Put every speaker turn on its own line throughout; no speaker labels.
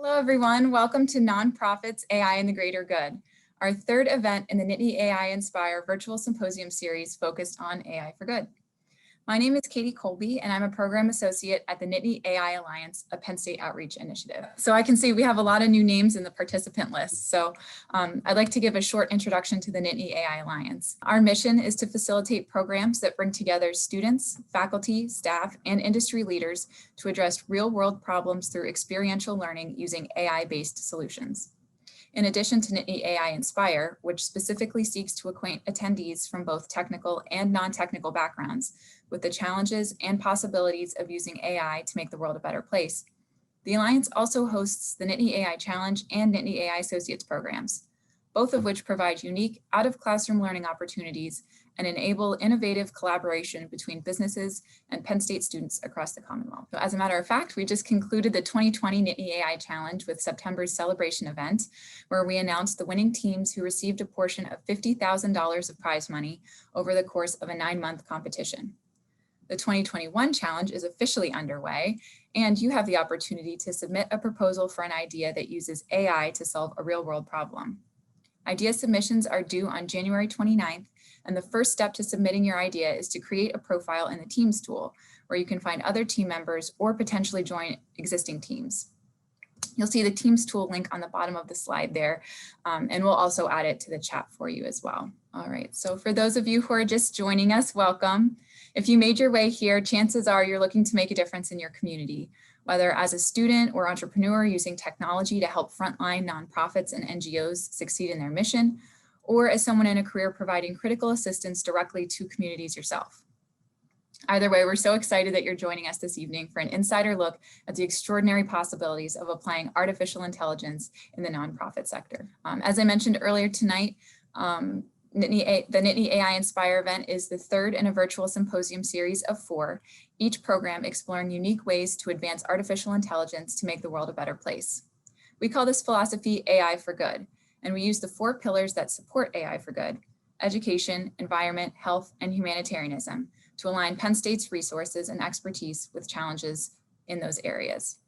Hello, everyone. Welcome to Nonprofits AI and the Greater Good, our third event in the Nittany AI Inspire virtual symposium series focused on AI for Good. My name is Katie Colby, and I'm a program associate at the Nittany AI Alliance, a Penn State outreach initiative. So I can see we have a lot of new names in the participant list. So I'd like to give a short introduction to the Nittany AI Alliance. Our mission is to facilitate programs that bring together students, faculty, staff, and industry leaders to address real-world problems through experiential learning using AI-based solutions. In addition to Nittany AI Inspire, which specifically seeks to acquaint attendees from both technical and non-technical backgrounds with the challenges and possibilities of using AI to make the world a better place, the Alliance also hosts the Nittany AI Challenge and Nittany AI Associates programs, both of which provide unique out-of-classroom learning opportunities and enable innovative collaboration between businesses and Penn State students across the Commonwealth. So as a matter of fact, we just concluded the 2020 Nittany AI Challenge with September's celebration event, where we announced the winning teams who received a portion of $50,000 of prize money over the course of a 9-month competition. The 2021 challenge is officially underway, and you have the opportunity to submit a proposal for an idea that uses AI to solve a real-world problem. Idea submissions are due on January 29th, and the first step to submitting your idea is to create a profile in the Teams tool, where you can find other team members or potentially join existing teams. You'll see the Teams tool link on the bottom of the slide there, and we'll also add it to the chat for you as well. All right, so for those of you who are just joining us, welcome. If you made your way here, chances are you're looking to make a difference in your community, whether as a student or entrepreneur using technology to help frontline nonprofits and NGOs succeed in their mission, or as someone in a career providing critical assistance directly to communities yourself. Either way, we're so excited that you're joining us this evening for an insider look at the extraordinary possibilities of applying artificial intelligence in the nonprofit sector. As I mentioned earlier tonight, the Nittany AI Inspire event is the third in a virtual symposium series of 4, each program exploring unique ways to advance artificial intelligence to make the world a better place. We call this philosophy AI for Good, and we use the 4 pillars that support AI for Good: education, environment, health, and humanitarianism, to align Penn State's resources and expertise with challenges in those areas.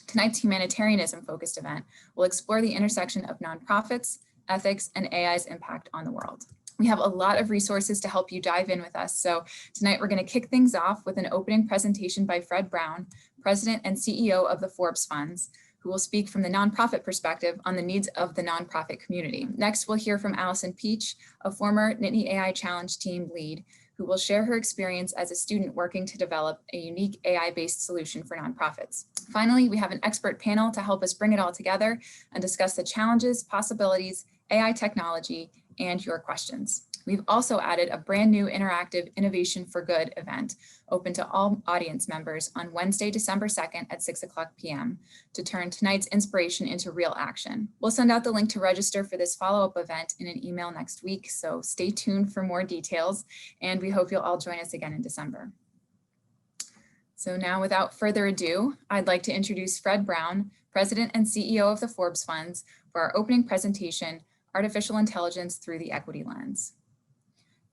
Tonight's humanitarianism-focused event will explore the intersection of nonprofits, ethics, and AI's impact on the world. We have a lot of resources to help you dive in with us. So tonight we're going to kick things off with an opening presentation by Fred Brown, President and CEO of the Forbes Funds, who will speak from the nonprofit perspective on the needs of the nonprofit community. Next, we'll hear from Allison Peach, a former Nittany AI Challenge team lead, who will share her experience as a student working to develop a unique AI-based solution for nonprofits. Finally, we have an expert panel to help us bring it all together and discuss the challenges, possibilities, AI technology, and your questions. We've also added a brand new interactive Innovation for Good event open to all audience members on Wednesday, December 2nd at 6:00 p.m. to turn tonight's inspiration into real action. We'll send out the link to register for this follow-up event in an email next week, so stay tuned for more details, and we hope you'll all join us again in December. So now, without further ado, I'd like to introduce Fred Brown, President and CEO of the Forbes Funds, for our opening presentation, Artificial Intelligence Through the Equity Lens.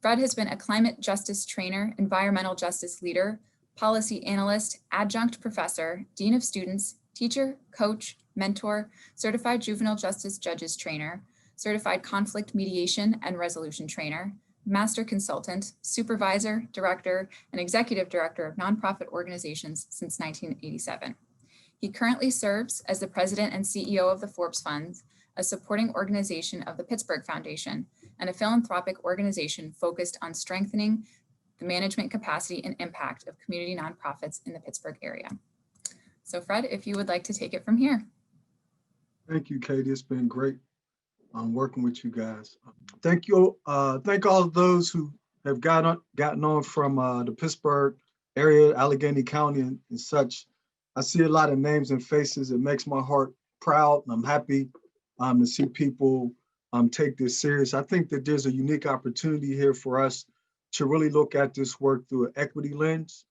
Fred has been a climate justice trainer, environmental justice leader, policy analyst, adjunct professor, dean of students, teacher, coach, mentor, certified juvenile justice judges trainer, certified conflict mediation and resolution trainer, master consultant, supervisor, director, and executive director of nonprofit organizations since 1987. He currently serves as the president and CEO of the Forbes Funds, a supporting organization of the Pittsburgh Foundation, and a philanthropic organization focused on strengthening the management capacity and impact of community nonprofits in the Pittsburgh area. So Fred, if you would like to take it from here.
Thank you, Katie. It's been great working with you guys. Thank you. Thank all of those who have gotten on from the Pittsburgh area, Allegheny County and such. I see a lot of names and faces. It makes my heart proud. I'm happy to see people take this serious. I think that there's a unique opportunity here for us to really look at this work through an equity lens.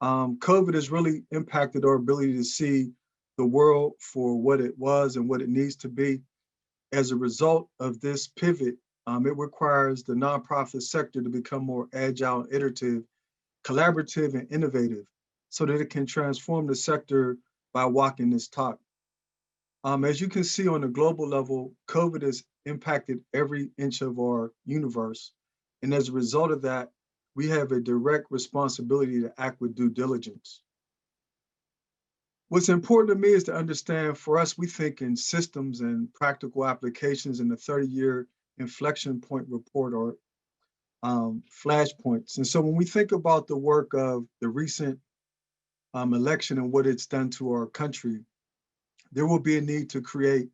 COVID has really impacted our ability to see the world for what it was and what it needs to be. As a result of this pivot, it requires the nonprofit sector to become more agile, iterative, collaborative, and innovative so that it can transform the sector by walking this talk. As you can see on a global level, COVID has impacted every inch of our universe. And as a result of that, we have a direct responsibility to act with due diligence. What's important to me is to understand, for us, we think in systems and practical applications, in the 30-year inflection point report, or flashpoints. And so when we think about the work of the recent election and what it's done to our country, there will be a need to create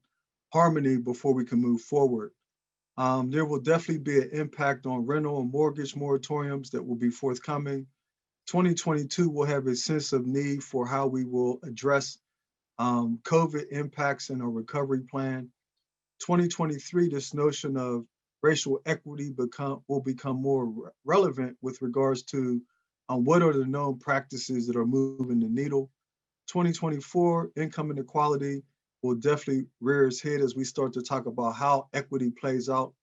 harmony before we can move forward. There will definitely be an impact on rental and mortgage moratoriums that will be forthcoming. 2022 will have a sense of need for how we will address COVID impacts in our recovery plan. 2023, this notion of racial equity will become more relevant with regards to what are the known practices that are moving the needle. 2024, income inequality will definitely rear its head as we start to talk about how equity plays out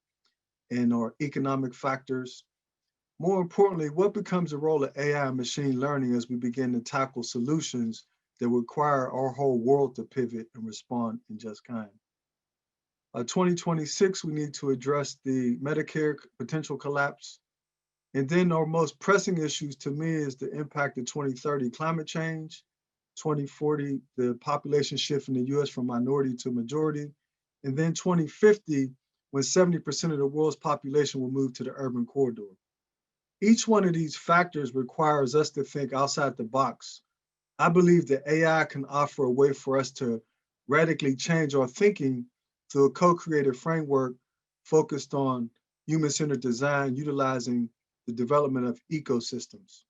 in our economic factors. More importantly, what becomes the role of AI and machine learning as we begin to tackle solutions that require our whole world to pivot and respond in just kind? 2026, we need to address the Medicare potential collapse. And then our most pressing issues to me is the impact of 2030 climate change, 2040, the population shift in the US from minority to majority, and then 2050, when 70% of the world's population will move to the urban corridor. Each one of these factors requires us to think outside the box. I believe that AI can offer a way for us to radically change our thinking through a co-creative framework focused on human-centered design, utilizing the development of ecosystems.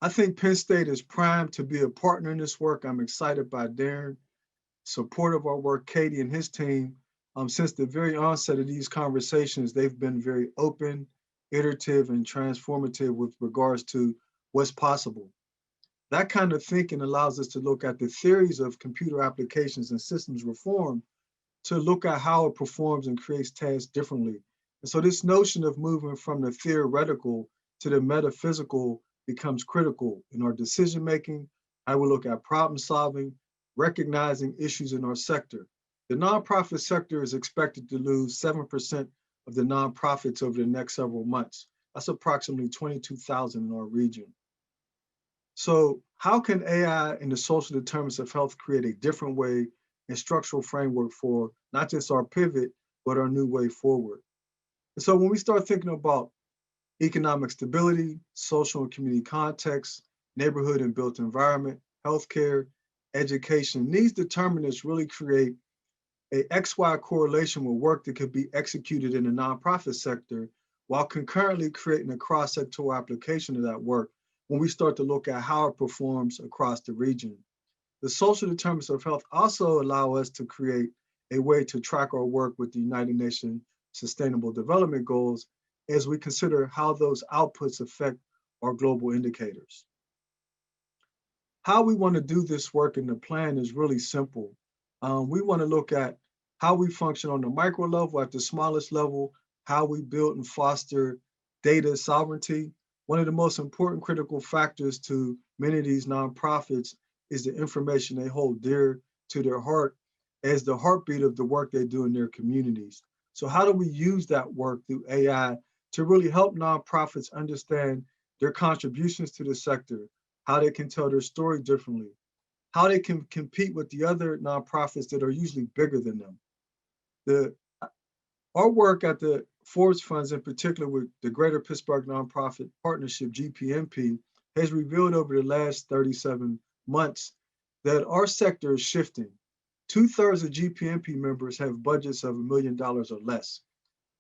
I think Penn State is primed to be a partner in this work. I'm excited by Darren, supportive of our work, Katie and his team. Since the very onset of these conversations, they've been very open, iterative, and transformative with regards to what's possible. That kind of thinking allows us to look at the theories of computer applications and systems reform to look at how it performs and creates tasks differently. And so this notion of moving from the theoretical to the metaphysical becomes critical in our decision-making, how we look at problem solving, recognizing issues in our sector. The nonprofit sector is expected to lose 7% of the nonprofits over the next several months. That's approximately 22,000 in our region. So how can AI and the social determinants of health create a different way and structural framework for not just our pivot, but our new way forward? And so when we start thinking about economic stability, social and community context, neighborhood and built environment, healthcare, education, these determinants really create a XY correlation with work that could be executed in the nonprofit sector while concurrently creating a cross-sectoral application of that work when we start to look at how it performs across the region. The social determinants of health also allow us to create a way to track our work with the United Nations Sustainable Development Goals as we consider how those outputs affect our global indicators. How we want to do this work in the plan is really simple. We want to look at how we function on the micro level, at the smallest level, how we build and foster data sovereignty. One of the most important critical factors to many of these nonprofits is the information they hold dear to their heart as the heartbeat of the work they do in their communities. So how do we use that work through AI to really help nonprofits understand their contributions to the sector, how they can tell their story differently, how they can compete with the other nonprofits that are usually bigger than them? Our work at the Forbes funds, in particular with the Greater Pittsburgh Nonprofit Partnership, GPNP, has revealed over the last 37 months that our sector is shifting. 2/3 of GPNP members have budgets of $1 million or less.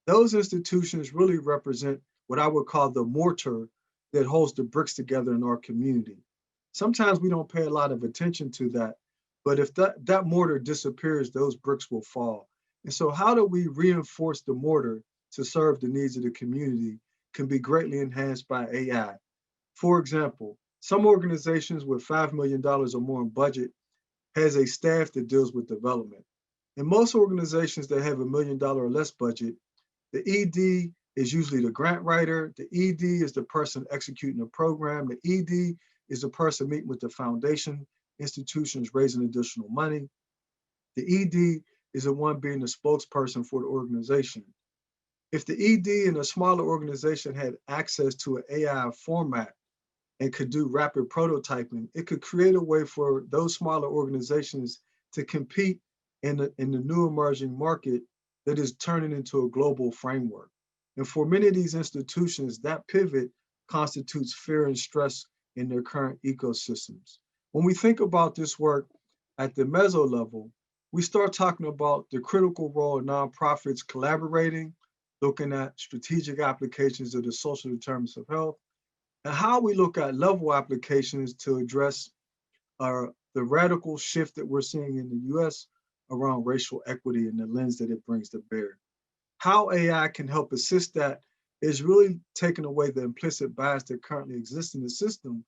Those institutions really represent what I would call the mortar that holds the bricks together in our community. Sometimes we don't pay a lot of attention to that, but if that mortar disappears, those bricks will fall. And so how do we reinforce the mortar to serve the needs of the community can be greatly enhanced by AI. For example, some organizations with $5 million or more in budget has a staff that deals with development. In most organizations that have $1 million or less budget, the ED is usually the grant writer. The ED is the person executing the program. The ED is the person meeting with the foundation institutions raising additional money. The ED is the one being the spokesperson for the organization. If the ED in a smaller organization had access to an AI format and could do rapid prototyping, it could create a way for those smaller organizations to compete in the new emerging market that is turning into a global framework. And for many of these institutions, that pivot constitutes fear and stress in their current ecosystems. When we think about this work at the meso level, we start talking about the critical role of nonprofits collaborating, looking at strategic applications of the social determinants of health, and how we look at level applications to address the radical shift that we're seeing in the US around racial equity and the lens that it brings to bear. How AI can help assist that is really taking away the implicit bias that currently exists in the system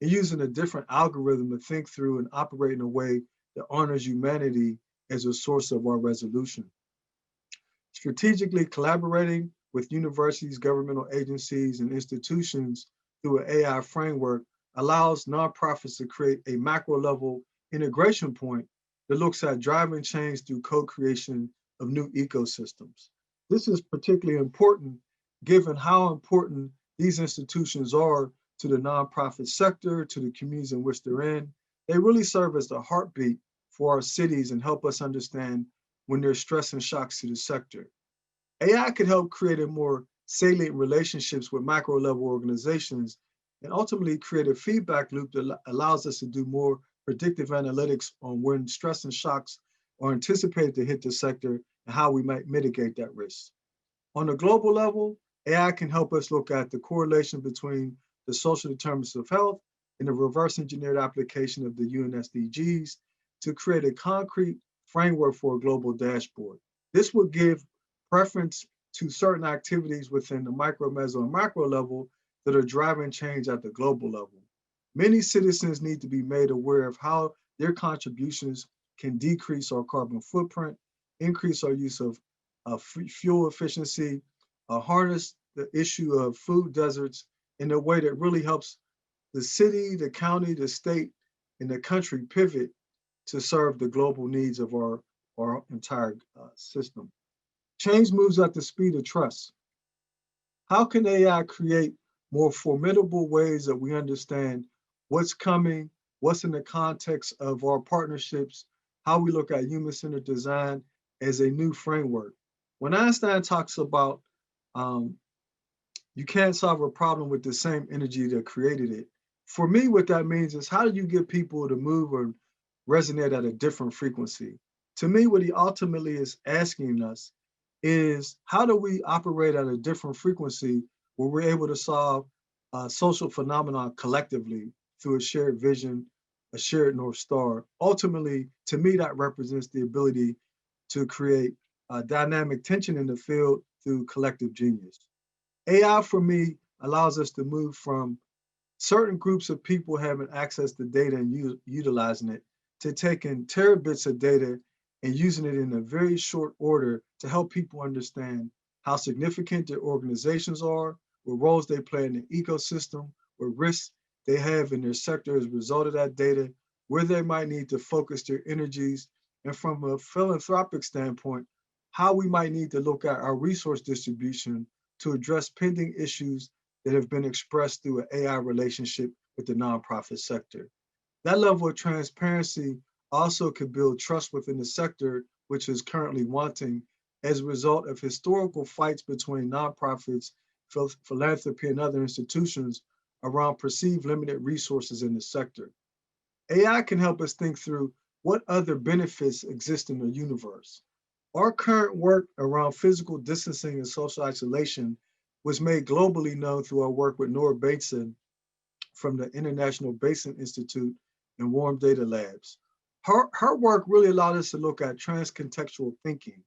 and using a different algorithm to think through and operate in a way that honors humanity as a source of our resolution. Strategically collaborating with universities, governmental agencies, and institutions through an AI framework allows nonprofits to create a macro level integration point that looks at driving change through co-creation of new ecosystems. This is particularly important given how important these institutions are to the nonprofit sector, to the communities in which they're in. They really serve as the heartbeat for our cities and help us understand when there's stress and shocks to the sector. AI could help create a more salient relationships with macro level organizations and ultimately create a feedback loop that allows us to do more predictive analytics on when stress and shocks are anticipated to hit the sector and how we might mitigate that risk. On a global level, AI can help us look at the correlation between the social determinants of health and the reverse engineered application of the UN SDGs to create a concrete framework for a global dashboard. This would give preference to certain activities within the micro, meso, and macro level that are driving change at the global level. Many citizens need to be made aware of how their contributions can decrease our carbon footprint, increase our use of fuel efficiency, harness the issue of food deserts in a way that really helps the city, the county, the state, and the country pivot to serve the global needs of our entire system. Change moves at the speed of trust. How can AI create more formidable ways that we understand what's coming, what's in the context of our partnerships, how we look at human-centered design as a new framework? When Einstein talks about you can't solve a problem with the same energy that created it, for me, what that means is how do you get people to move or resonate at a different frequency? To me, what he ultimately is asking us is how do we operate at a different frequency where we're able to solve social phenomena collectively through a shared vision, a shared North Star. Ultimately, to me, that represents the ability to create dynamic tension in the field through collective genius. AI, for me, allows us to move from certain groups of people having access to data and utilizing it to taking terabits of data and using it in a very short order to help people understand how significant their organizations are, what roles they play in the ecosystem, what risks they have in their sector as a result of that data, where they might need to focus their energies, and from a philanthropic standpoint, how we might need to look at our resource distribution to address pending issues that have been expressed through an AI relationship with the nonprofit sector. That level of transparency also could build trust within the sector, which is currently wanting as a result of historical fights between nonprofits, philanthropy, and other institutions around perceived limited resources in the sector. AI can help us think through what other benefits exist in the universe. Our current work around physical distancing and social isolation was made globally known through our work with Nora Bateson from the International Basin Institute and Warm Data Labs. Her work really allowed us to look at trans-contextual thinking,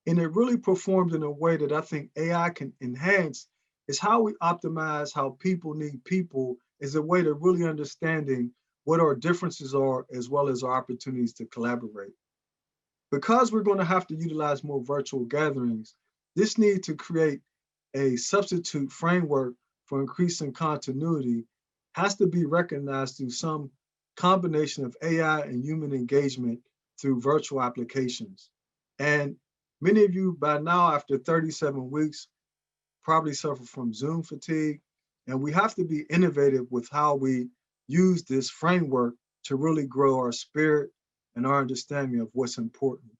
and it really performed in a way that I think AI can enhance is how we optimize how people need people as a way to really understanding what our differences are as well as our opportunities to collaborate. Because we're going to have to utilize more virtual gatherings, this need to create a substitute framework for increasing continuity has to be recognized through some combination of AI and human engagement through virtual applications. And many of you by now, after 37 weeks, probably suffer from Zoom fatigue. And we have to be innovative with how we use this framework to really grow our spirit and our understanding of what's important.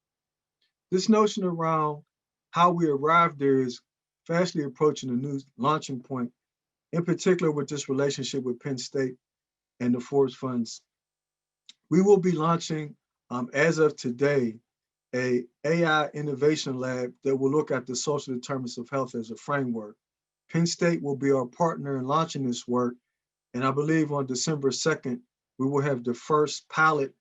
This notion around how we arrived there is fastly approaching a new launching point, in particular with this relationship with Penn State and the Forbes funds. We will be launching, as of today, a AI innovation lab that will look at the social determinants of health as a framework. Penn State will be our partner in launching this work, and I believe on December 2nd, we will have the first pilot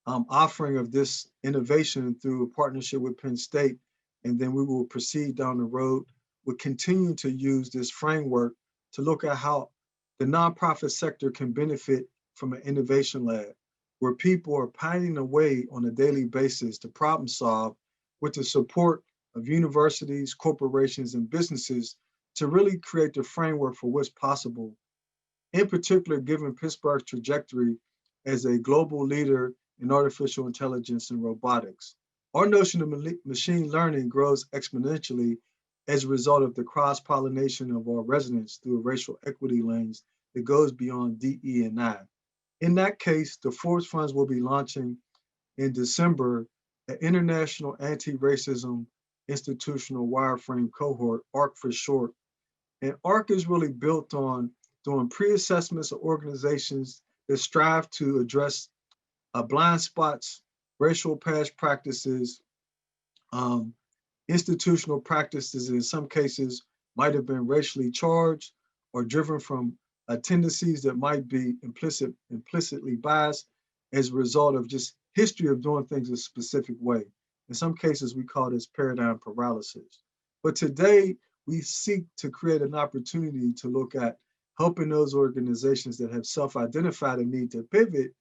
offering of this innovation through a partnership with Penn State, and then we will proceed down the road. We'll continue to use this framework to look at how the nonprofit sector can benefit from an innovation lab, where people are pining away on a daily basis to problem solve with the support of universities, corporations, and businesses to really create the framework for what's possible, in particular, given Pittsburgh's trajectory as a global leader in artificial intelligence and robotics. Our notion of machine learning grows exponentially as a result of the cross-pollination of our residents through a racial equity lens that goes beyond DE and I. In that case, the Forbes funds will be launching in December an International Anti-Racism Institutional Wireframe Cohort, ARC for short. And ARC is really built on doing pre-assessments of organizations that strive to address blind spots, racial past practices, institutional practices in some cases might have been racially charged or driven from tendencies that might be implicitly biased as a result of just history of doing things a specific way. In some cases, we call this paradigm paralysis. But today, we seek to create an opportunity to look at helping those organizations that have self-identified a need to pivot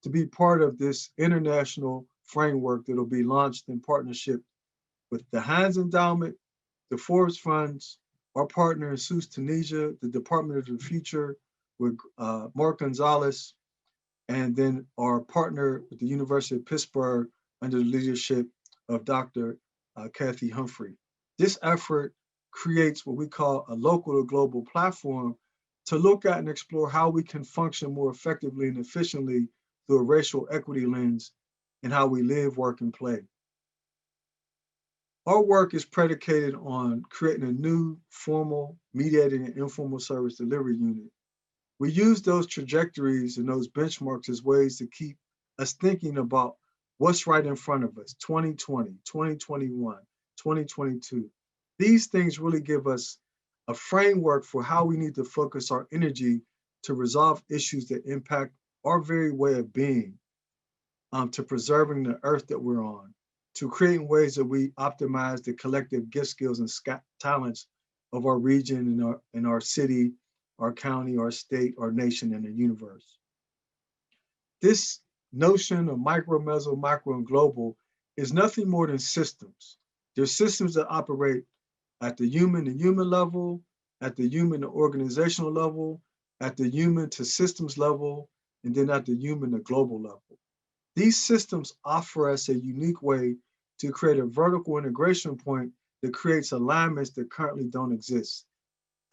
to be part of this international framework that will be launched in partnership with the Heinz Endowment, the Forbes Funds, our partner in SUS Tunisia, the Department of the Future with Mark Gonzalez, and then our partner with the University of Pittsburgh under the leadership of Dr. Kathy Humphrey. This effort creates what we call a local to global platform to look at and explore how we can function more effectively and efficiently through a racial equity lens in how we live, work, and play. Our work is predicated on creating a new formal, mediating, and informal service delivery unit. We use those trajectories and those benchmarks as ways to keep us thinking about what's right in front of us, 2020, 2021, 2022. These things really give us a framework for how we need to focus our energy to resolve issues that impact our very way of being, to preserving the earth that we're on, to creating ways that we optimize the collective gift, skills, and talents of our region and our city, our county, our state, our nation, and the universe. This notion of micro, meso, micro, and global is nothing more than systems. They're systems that operate at the human to human level, at the human to organizational level, at the human to systems level, and then at the human to global level. These systems offer us a unique way to create a vertical integration point that creates alignments that currently don't exist.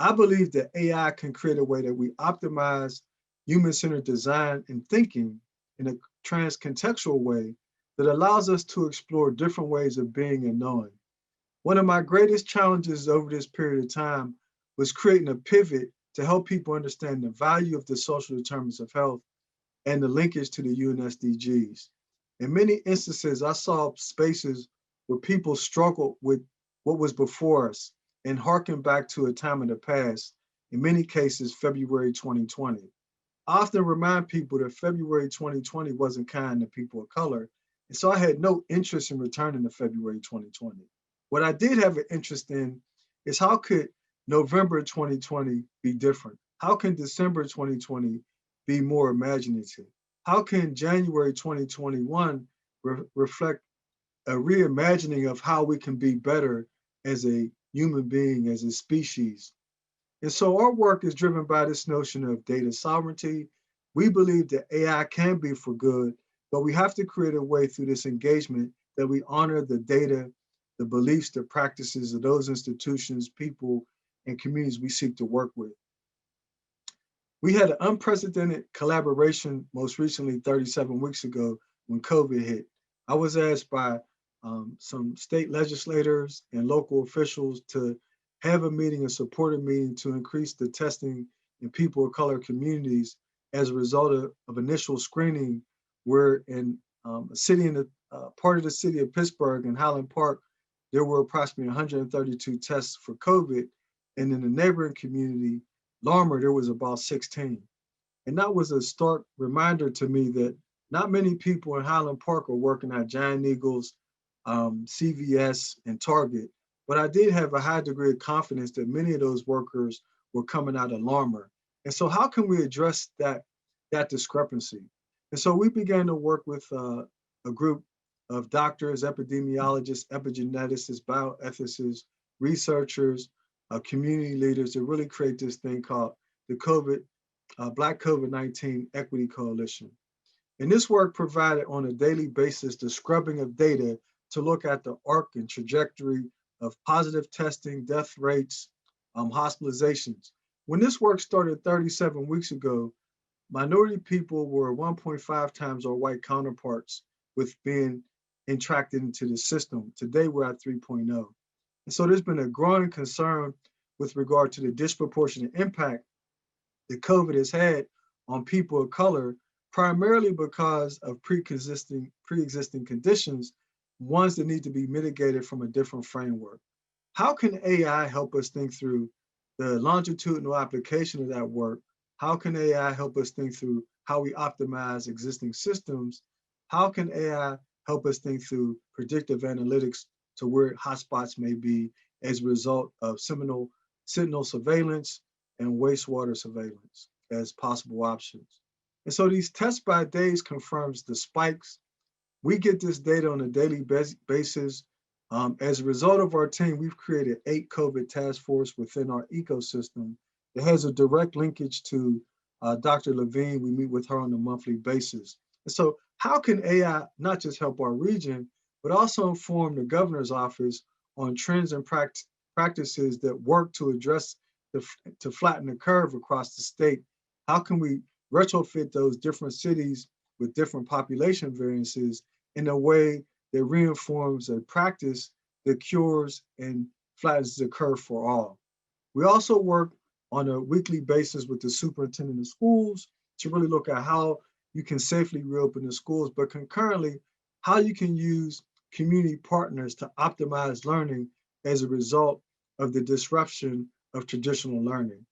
I believe that AI can create a way that we optimize human-centered design and thinking in a trans-contextual way that allows us to explore different ways of being and knowing. One of my greatest challenges over this period of time was creating a pivot to help people understand the value of the social determinants of health and the linkage to the UN SDGs. In many instances, I saw spaces where people struggled with what was before us and harken back to a time in the past, in many cases, February 2020. I often remind people that February 2020 wasn't kind to people of color, and so I had no interest in returning to February 2020. What I did have an interest in is how could November 2020 be different? How can December 2020 be more imaginative? How can January 2021 reflect a reimagining of how we can be better as a human being, as a species? And so our work is driven by this notion of data sovereignty. We believe that AI can be for good, But we have to create a way through this engagement that we honor the data, the beliefs, the practices of those institutions, people, and communities we seek to work with. We had an unprecedented collaboration most recently 37 weeks ago when COVID hit. I was asked by some state legislators and local officials to have a meeting, a supported meeting to increase the testing in people of color communities as a result of initial screening, where in a city in the part of the city of Pittsburgh in Highland Park, there were approximately 132 tests for COVID. And in the neighboring community, Larmer, there was about 16. And that was a stark reminder to me that not many people in Highland Park are working at Giant Eagles, CVS, and Target. But I did have a high degree of confidence that many of those workers were coming out of Larmer. And so how can we address that discrepancy? And so we began to work with a group of doctors, epidemiologists, epigeneticists, bioethicists, researchers, community leaders to really create this thing called the Black COVID-19 Equity Coalition. And this work provided on a daily basis the scrubbing of data to look at the arc and trajectory of positive testing, death rates, hospitalizations. When this work started 37 weeks ago, minority people were 1.5 times our white counterparts with being entracted into the system. Today we're at 3.0. And so there's been a growing concern with regard to the disproportionate impact that COVID has had on people of color, primarily because of pre-existing conditions, ones that need to be mitigated from a different framework. How can AI help us think through the longitudinal application of that work? How can AI help us think through how we optimize existing systems? How can AI help us think through predictive analytics to where hotspots may be as a result of sentinel surveillance and wastewater surveillance as possible options? And so these test by days confirms the spikes. We get this data on a daily basis. As a result of our team, we've created 8 COVID task force within our ecosystem that has a direct linkage to Dr. Levine. We meet with her on a monthly basis. And so how can AI not just help our region, but also inform the governor's office on trends and practices that work to address, to flatten the curve across the state? How can we retrofit those different cities with different population variances in a way that reinforms a practice that cures and flattens the curve for all? We also work on a weekly basis with the superintendent of schools to really look at how you can safely reopen the schools, but concurrently, how you can use community partners to optimize learning as a result of the disruption of traditional learning.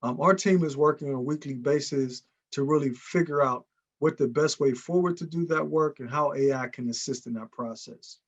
Our team is working on a weekly basis to really figure out what the best way forward to do that work and how AI can assist in that process.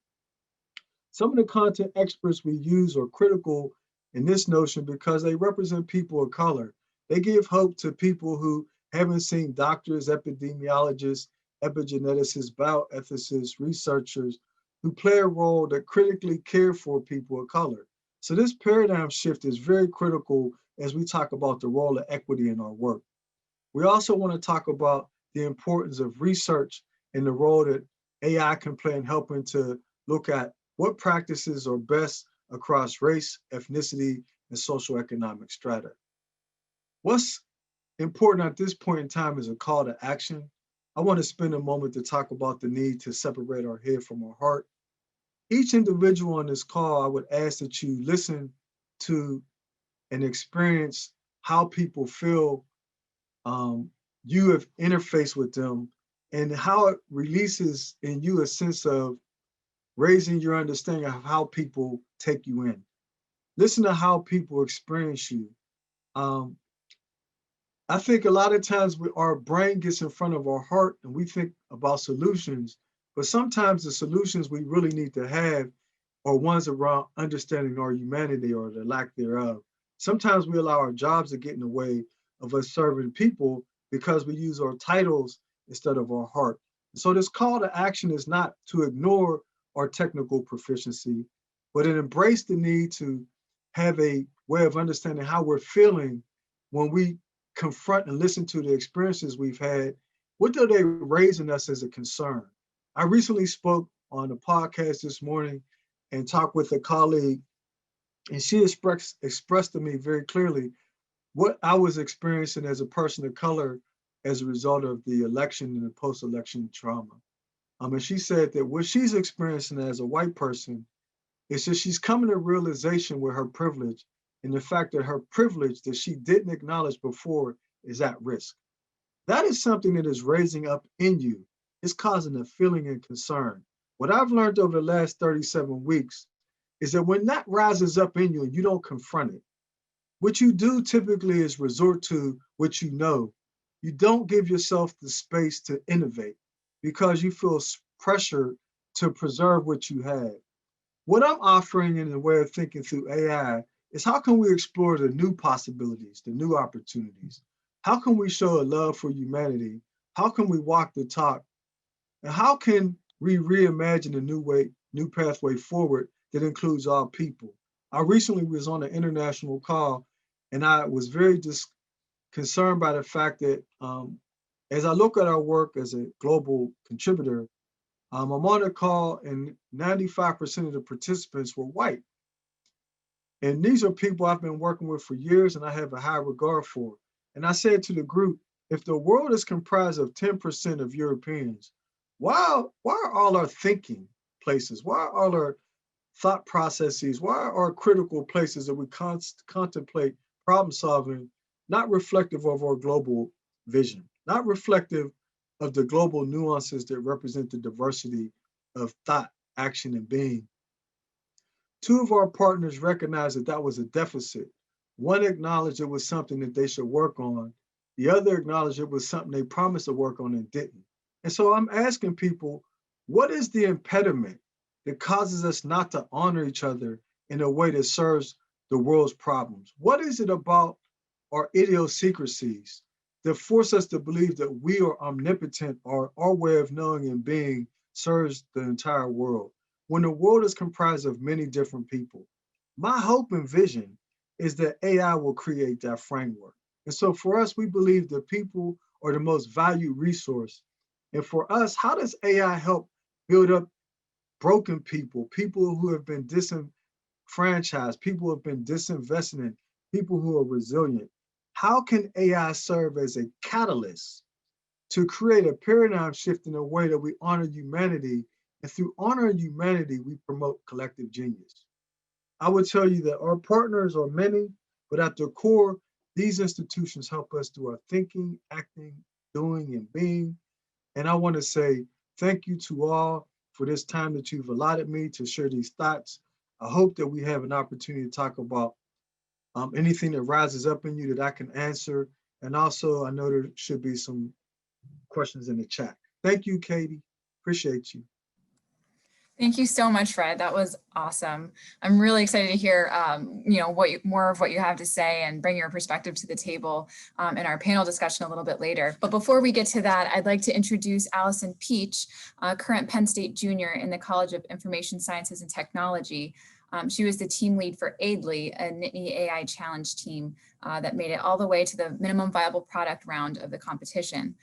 Some of the content experts we use are critical in this notion because they represent people of color. They give hope to people who haven't seen doctors, epidemiologists, epigeneticists, bioethicists, researchers who play a role that critically care for people of color. So this paradigm shift is very critical as we talk about the role of equity in our work. We also want to talk about the importance of research and the role that AI can play in helping to look at what practices are best across race, ethnicity, and socioeconomic strata. What's important at this point in time is a call to action. I want to spend a moment to talk about the need to separate our head from our heart. Each individual on this call, I would ask that you listen to and experience how people feel you have interfaced with them and how it releases in you a sense of raising your understanding of how people take you in. Listen to how people experience you. I think a lot of times our brain gets in front of our heart and we think about solutions, but sometimes the solutions we really need to have are ones around understanding our humanity or the lack thereof. Sometimes we allow our jobs to get in the way of us serving people because we use our titles instead of our heart. So this call to action is not to ignore our technical proficiency, but it embrace the need to have a way of understanding how we're feeling when we confront and listen to the experiences we've had What are they raising us as a concern? I recently spoke on a podcast this morning and talked with a colleague, and she expressed to me very clearly what I was experiencing as a person of color as a result of the election and the post-election trauma. And she said that what she's experiencing as a white person is that she's coming to realization with her privilege and the fact that her privilege that she didn't acknowledge before is at risk. That is something that is raising up in you. It's causing a feeling and concern. What I've learned over the last 37 weeks is that when that rises up in you and you don't confront it, what you do typically is resort to what you know. You don't give yourself the space to innovate because you feel pressure to preserve what you have. What I'm offering in the way of thinking through AI is how can we explore the new possibilities, the new opportunities? How can we show a love for humanity? How can we walk the talk? And how can we reimagine a new pathway forward that includes all people? I recently was on an international call and I was very concerned by the fact that as I look at our work as a global contributor, I'm on a call and 95% of the participants were white. And these are people I've been working with for years and I have a high regard for. And I said to the group, if the world is comprised of 10% of Europeans, why are all our thinking places? Why are all our thought processes? Why are our critical places that we contemplate problem solving not reflective of our global vision, not reflective of the global nuances that represent the diversity of thought, action, and being? Two of our partners recognized that that was a deficit. One acknowledged it was something that they should work on. The other acknowledged it was something they promised to work on and didn't. And so I'm asking people, what is the impediment that causes us not to honor each other in a way that serves the world's problems? What is it about our idiosyncrasies that force us to believe that we are omnipotent or our way of knowing and being serves the entire world when the world is comprised of many different people? My hope and vision is that AI will create that framework. And so for us, we believe that people are the most valued resource. And for us, how does AI help build up broken people, people who have been disenfranchised, people who have been disinvested in, people who are resilient? How can AI serve as a catalyst to create a paradigm shift in a way that we honor humanity? And through honoring humanity, we promote collective genius. I would tell you that our partners are many, but at their core, these institutions help us through our thinking, acting, doing, and being. And I want to say thank you to all for this time that you've allotted me to share these thoughts. I hope that we have an opportunity to talk about anything that rises up in you that I can answer. And also, I know there should be some questions in the chat. Thank you, Katie. Appreciate you.
Thank you so much, Fred. That was awesome. I'm really excited to hear, more of what you have to say and bring your perspective to the table in our panel discussion a little bit later. But before we get to that, I'd like to introduce Allison Peach, current Penn State junior in the College of Information Sciences and Technology. She was the team lead for Aidly, a Nittany AI challenge team that made it all the way to the minimum viable product round of the competition.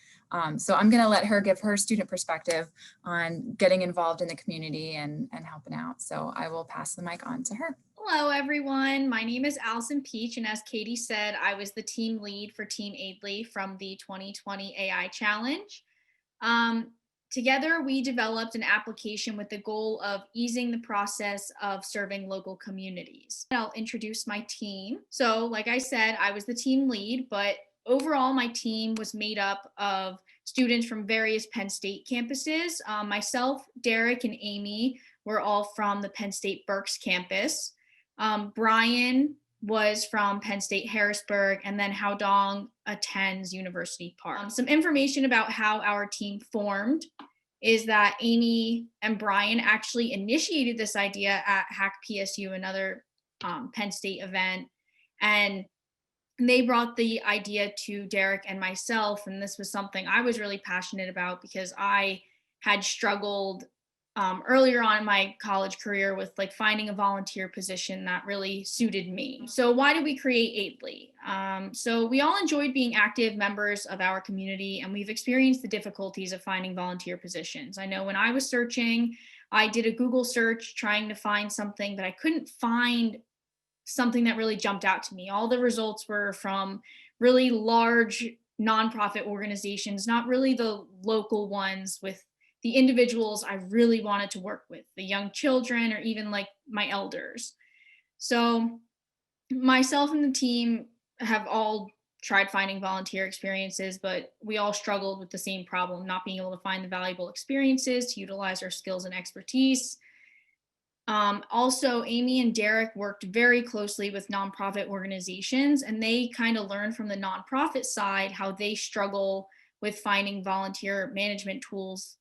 So I'm going to let her give her student perspective on getting involved in the community and helping out. So I will pass the mic on to her.
Hello, everyone. My name is Allison Peach, and as Katie said, I was the team lead for Team Aidly from the 2020 AI Challenge. Together, we developed an application with the goal of easing the process of serving local communities. I'll introduce my team. So, like I said, I was the team lead, but overall, my team was made up of students from various Penn State campuses. Myself, Derek, and Amy were all from the Penn State Berks campus. Brian was from Penn State Harrisburg, and then Hao Dong attends University Park. Some information about how our team formed is that Amy and Brian actually initiated this idea at Hack PSU, another Penn State event, and they brought the idea to Derek and myself, and this was something I was really passionate about because I had struggled earlier on in my college career with like finding a volunteer position that really suited me. So why did we create Aidly? So we all enjoyed being active members of our community, and we've experienced the difficulties of finding volunteer positions. I know when I was searching, I did a Google search trying to find something, but I couldn't find something that really jumped out to me. All the results were from really large nonprofit organizations, not really the local ones with the individuals I really wanted to work with, the young children or even like my elders. So myself and the team have all tried finding volunteer experiences, but we all struggled with the same problem, not being able to find the valuable experiences to utilize our skills and expertise. Also, Amy and Derek worked very closely with nonprofit organizations, and they kind of learned from the nonprofit side how they struggle with finding volunteer management tools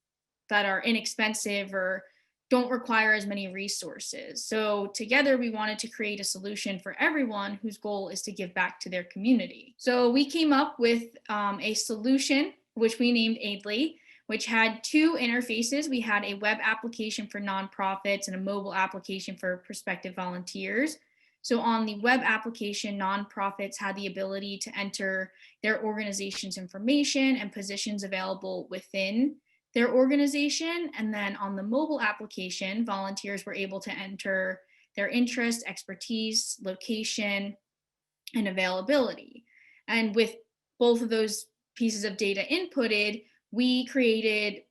that are inexpensive or don't require as many resources. So together we wanted to create a solution for everyone whose goal is to give back to their community. So we came up with a solution, which we named Aidly, which had two interfaces. We had a web application for nonprofits and a mobile application for prospective volunteers. So on the web application, nonprofits had the ability to enter their organization's information and positions available within their organization. And then on the mobile application, volunteers were able to enter their interest, expertise, location, and availability. And with both of those pieces of data inputted, we created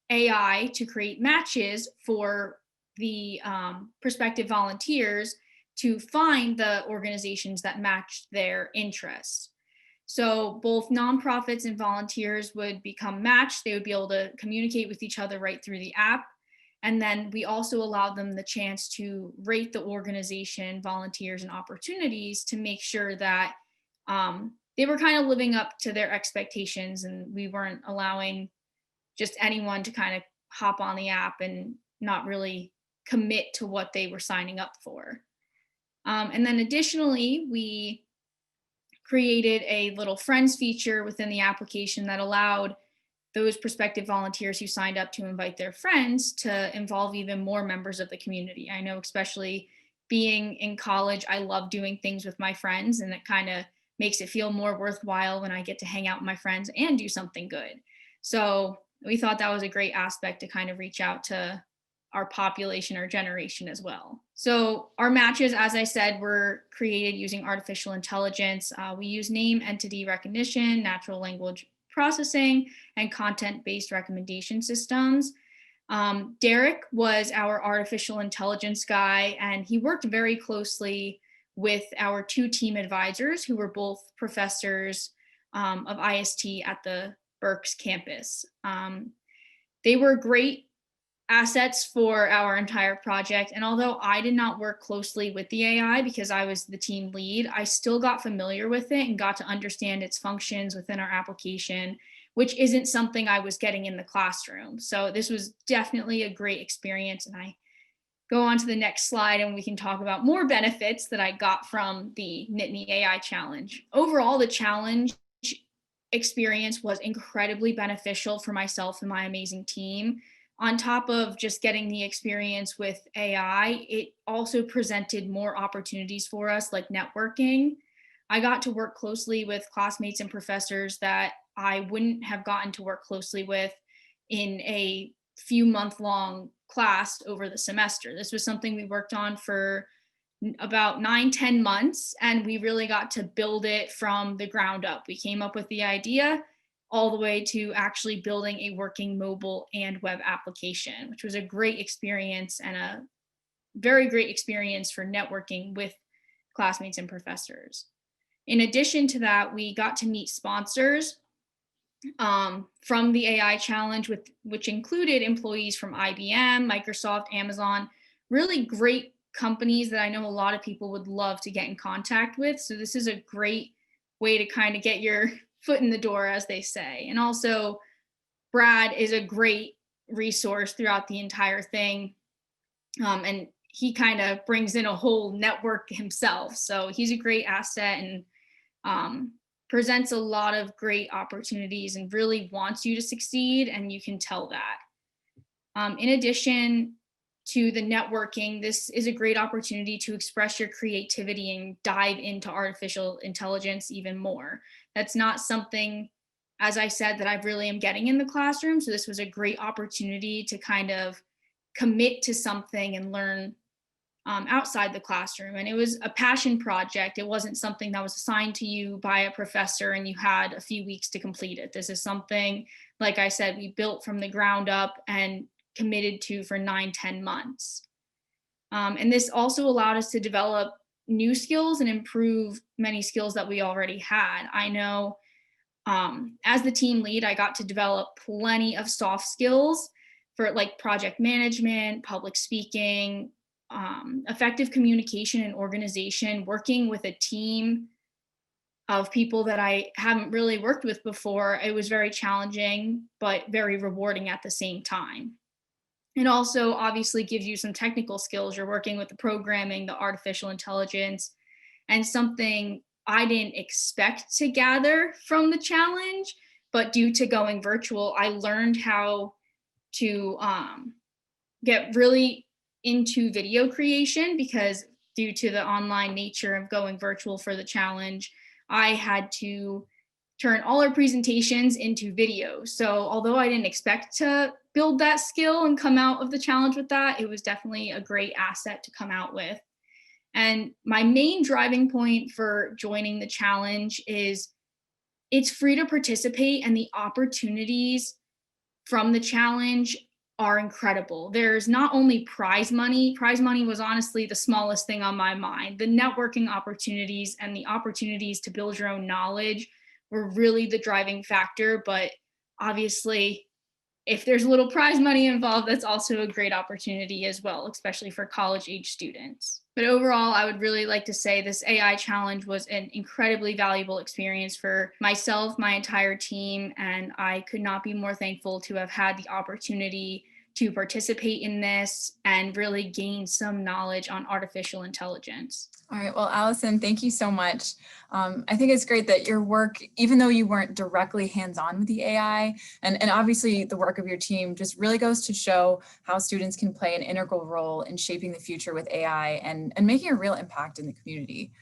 AI to create matches for the prospective volunteers to find the organizations that matched their interests. So both nonprofits and volunteers would become matched. They would be able to communicate with each other right through the app. And then we also allowed them the chance to rate the organization, volunteers, and opportunities to make sure that they were kind of living up to their expectations, and we weren't allowing just anyone to kind of hop on the app and not really commit to what they were signing up for. And then additionally, we created a little friends feature within the application that allowed those prospective volunteers who signed up to invite their friends to involve even more members of the community. I know, especially being in college, I love doing things with my friends, and it kind of makes it feel more worthwhile when I get to hang out with my friends and do something good. So we thought that was a great aspect to kind of reach out to our population or generation as well. So our matches, as I said, were created using artificial intelligence. We use name entity recognition, natural language processing, and content-based recommendation systems. Derek was our artificial intelligence guy, and he worked very closely with our two team advisors who were both professors of IST at the Berks campus. They were great assets for our entire project. And although I did not work closely with the AI because I was the team lead, I still got familiar with it and got to understand its functions within our application, which isn't something I was getting in the classroom. So this was definitely a great experience. And I go on to the next slide and we can talk about more benefits that I got from the Nittany AI challenge. Overall, the challenge experience was incredibly beneficial for myself and my amazing team. On top of just getting the experience with AI, it also presented more opportunities for us, like networking. I got to work closely with classmates and professors that I wouldn't have gotten to work closely with in a few month-long class over the semester. This was something we worked on for about 9-10 months, and we really got to build it from the ground up. We came up with the idea all the way to actually building a working mobile and web application, which was a great experience and a very great experience for networking with classmates and professors. In addition to that, we got to meet sponsors from the AI challenge, which included employees from IBM, Microsoft, Amazon, really great companies that I know a lot of people would love to get in contact with. So this is a great way to kind of get your foot in the door, as they say. And also, Brad is a great resource throughout the entire thing. And he kind of brings in a whole network himself. So he's a great asset and presents a lot of great opportunities and really wants you to succeed. And you can tell that. In addition to the networking, this is a great opportunity to express your creativity and dive into artificial intelligence even more. That's not something, as I said, that I really am getting in the classroom. So this was a great opportunity to kind of commit to something and learn outside the classroom. And it was a passion project. It wasn't something that was assigned to you by a professor and you had a few weeks to complete it. This is something, like I said, we built from the ground up and committed to for 9-10 months. And this also allowed us to develop new skills and improve many skills that we already had. I know as the team lead, I got to develop plenty of soft skills for like project management, public speaking, effective communication and organization, working with a team of people that I haven't really worked with before. It was very challenging, but very rewarding at the same time. It also obviously gives you some technical skills. You're working with the programming, the artificial intelligence, and something I didn't expect to gather from the challenge, but due to going virtual, I learned how to get really into video creation, because due to the online nature of going virtual for the challenge, I had to turn all our presentations into video. So although I didn't expect to build that skill and come out of the challenge with that, it was definitely a great asset to come out with. And my main driving point for joining the challenge is it's free to participate, and the opportunities from the challenge are incredible. There's not only prize money was honestly the smallest thing on my mind. The networking opportunities and the opportunities to build your own knowledge were really the driving factor. But obviously, if there's a little prize money involved, that's also a great opportunity as well, especially for college age students. But overall, I would really like to say this AI challenge was an incredibly valuable experience for myself, my entire team, and I could not be more thankful to have had the opportunity to participate in this and really gain some knowledge on artificial intelligence.
All right, well, Allison, thank you so much. I think it's great that your work, even though you weren't directly hands-on with the AI, and obviously the work of your team just really goes to show how students can play an integral role in shaping the future with AI and making a real impact in the community.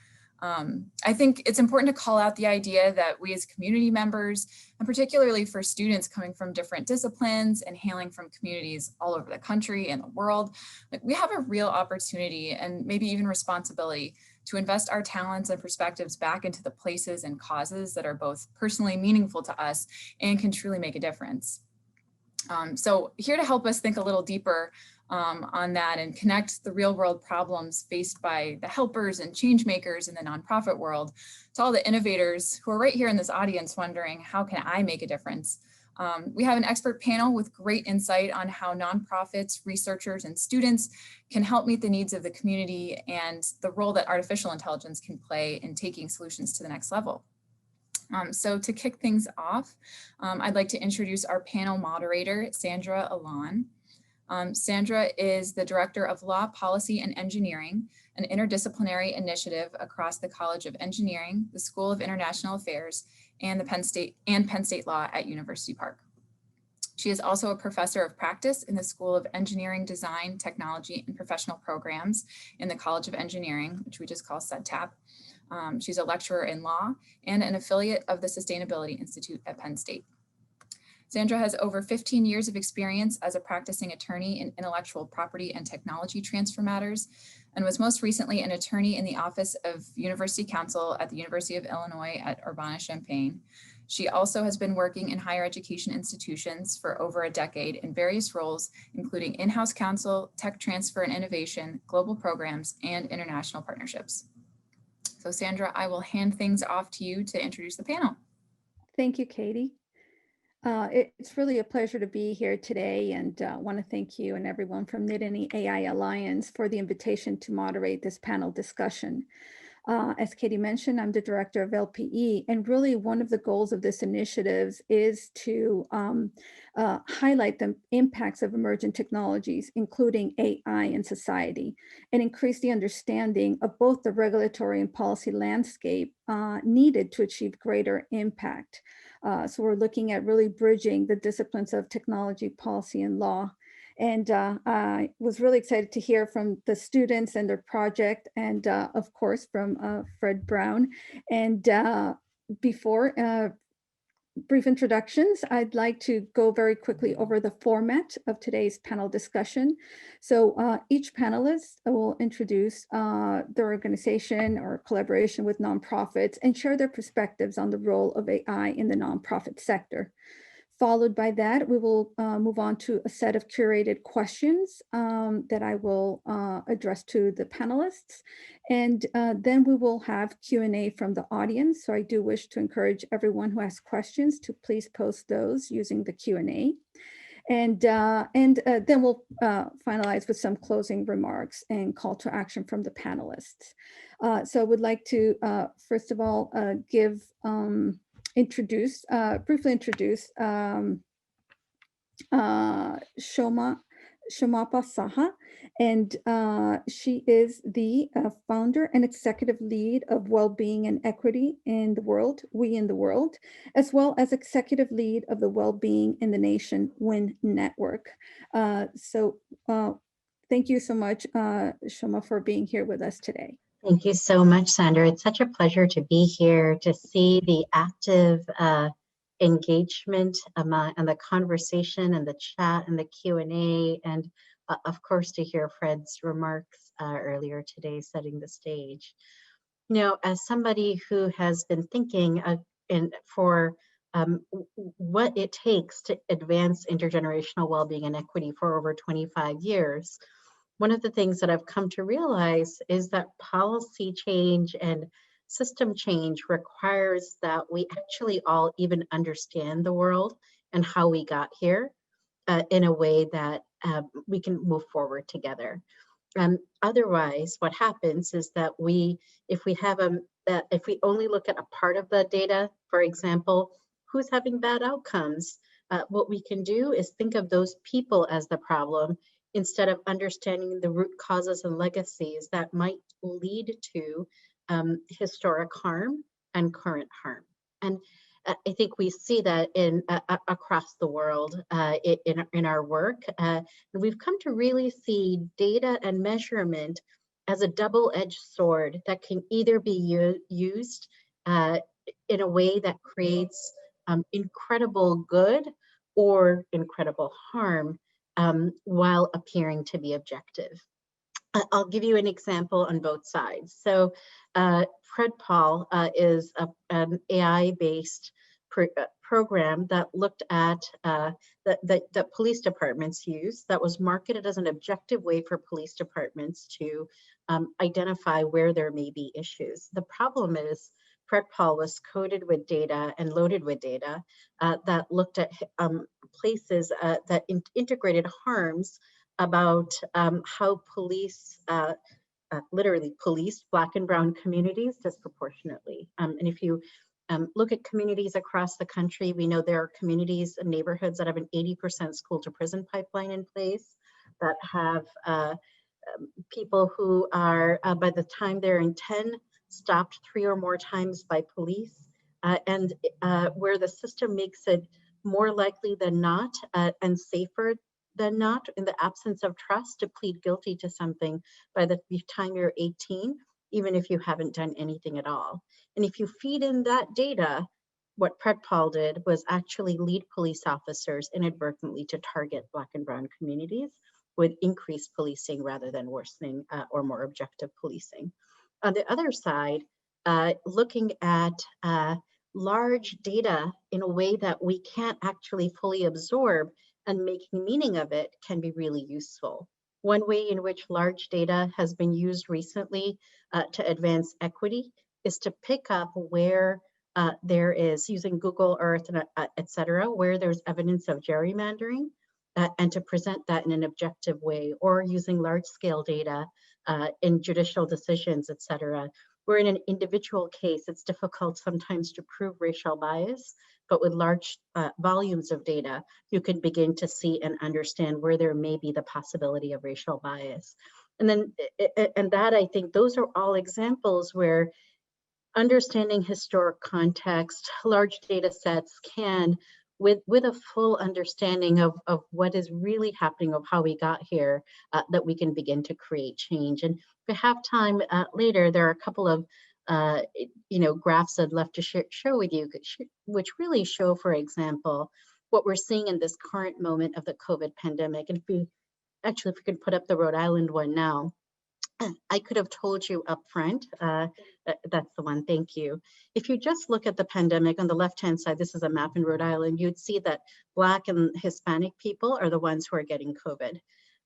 I think it's important to call out the idea that we as community members, and particularly for students coming from different disciplines and hailing from communities all over the country and the world, we have a real opportunity and maybe even responsibility to invest our talents and perspectives back into the places and causes that are both personally meaningful to us and can truly make a difference. So here to help us think a little deeper on that and connect the real world problems faced by the helpers and change makers in the nonprofit world to all the innovators who are right here in this audience wondering, how can I make a difference? We have an expert panel with great insight on how nonprofits, researchers, and students can help meet the needs of the community and the role that artificial intelligence can play in taking solutions to the next level. So to kick things off, I'd like to introduce our panel moderator, Sandra Allain. Sandra is the Director of Law, Policy, and Engineering, an interdisciplinary initiative across the College of Engineering, the School of International Affairs, and Penn State Law at University Park. She is also a professor of practice in the School of Engineering, Design, Technology, and Professional Programs in the College of Engineering, which we just call CEDTAP. She's a lecturer in law and an affiliate of the Sustainability Institute at Penn State. Sandra has over 15 years of experience as a practicing attorney in intellectual property and technology transfer matters, and was most recently an attorney in the Office of University Counsel at the University of Illinois at Urbana-Champaign. She also has been working in higher education institutions for over a decade in various roles, including in-house counsel, tech transfer and innovation, global programs, and international partnerships. So Sandra, I will hand things off to you to introduce the panel.
Thank you, Katie. It's really a pleasure to be here today, and want to thank you and everyone from Nittany AI Alliance for the invitation to moderate this panel discussion. As Katie mentioned, I'm the director of LPE, and really one of the goals of this initiative is to highlight the impacts of emergent technologies, including AI in society, and increase the understanding of both the regulatory and policy landscape needed to achieve greater impact. So we're looking at really bridging the disciplines of technology, policy, and law. And I was really excited to hear from the students and their project, and of course from Fred Brown. And before brief introductions, I'd like to go very quickly over the format of today's panel discussion. So each panelist will introduce their organization or collaboration with nonprofits and share their perspectives on the role of AI in the nonprofit sector. Followed by that, we will move on to a set of curated questions that I will address to the panelists. And then we will have Q&A from the audience. So I do wish to encourage everyone who has questions to please post those using the Q&A. And then we'll finalize with some closing remarks and call to action from the panelists. So I would like to, first of all, briefly introduce Somava Saha, and she is the founder and executive lead of Wellbeing and Equity in the World, We in the World, as well as executive lead of the Wellbeing in the Nation WIN Network. Thank you so much, Shoma, for being here with us today.
Thank you so much, Sandra. It's such a pleasure to be here to see the active engagement and the conversation and the chat and the Q&A, and of course to hear Fred's remarks earlier today setting the stage. You know, as somebody who has been thinking for what it takes to advance intergenerational well-being and equity for over 25 years, one of the things that I've come to realize is that policy change and system change requires that we actually all even understand the world and how we got here in a way that we can move forward together. Otherwise, what happens is that if we only look at a part of the data, for example, who's having bad outcomes, what we can do is think of those people as the problem, instead of understanding the root causes and legacies that might lead to historic harm and current harm. And I think we see that across the world in our work. And we've come to really see data and measurement as a double-edged sword that can either be used in a way that creates incredible good or incredible harm, while appearing to be objective. I'll give you an example on both sides. So Fred Paul is an AI-based program that looked at that police departments use, that was marketed as an objective way for police departments to identify where there may be issues. The problem is Fred Paul was coded with data and loaded with data that looked at places that integrated harms about how police literally policed Black and Brown communities disproportionately. And if you look at communities across the country, we know there are communities and neighborhoods that have an 80% school to prison pipeline in place, that have people who are, by the time they're in 10, stopped 3 or more times by police, and where the system makes it more likely than not and safer than not, in the absence of trust, to plead guilty to something by the time you're 18, even if you haven't done anything at all. And if you feed in that data, what Fred Paul did was actually lead police officers inadvertently to target Black and Brown communities with increased policing rather than worsening or more objective policing. On the other side, looking at large data in a way that we can't actually fully absorb and making meaning of it can be really useful. One way in which large data has been used recently to advance equity is to pick up where there is, using Google Earth, and et cetera, where there's evidence of gerrymandering, and to present that in an objective way, or using large scale data in judicial decisions, et cetera, where in an individual case, it's difficult sometimes to prove racial bias, but with large volumes of data, you can begin to see and understand where there may be the possibility of racial bias. And then, and that, I think those are all examples where understanding historic context, large data sets can with a full understanding of what is really happening, of how we got here, that we can begin to create change. And if we have time later, there are a couple of graphs I'd love to show with you, which really show, for example, what we're seeing in this current moment of the COVID pandemic. And if we could put up the Rhode Island one now. I could have told you up front, that's the one, thank you. If you just look at the pandemic on the left-hand side, this is a map in Rhode Island, you'd see that Black and Hispanic people are the ones who are getting COVID.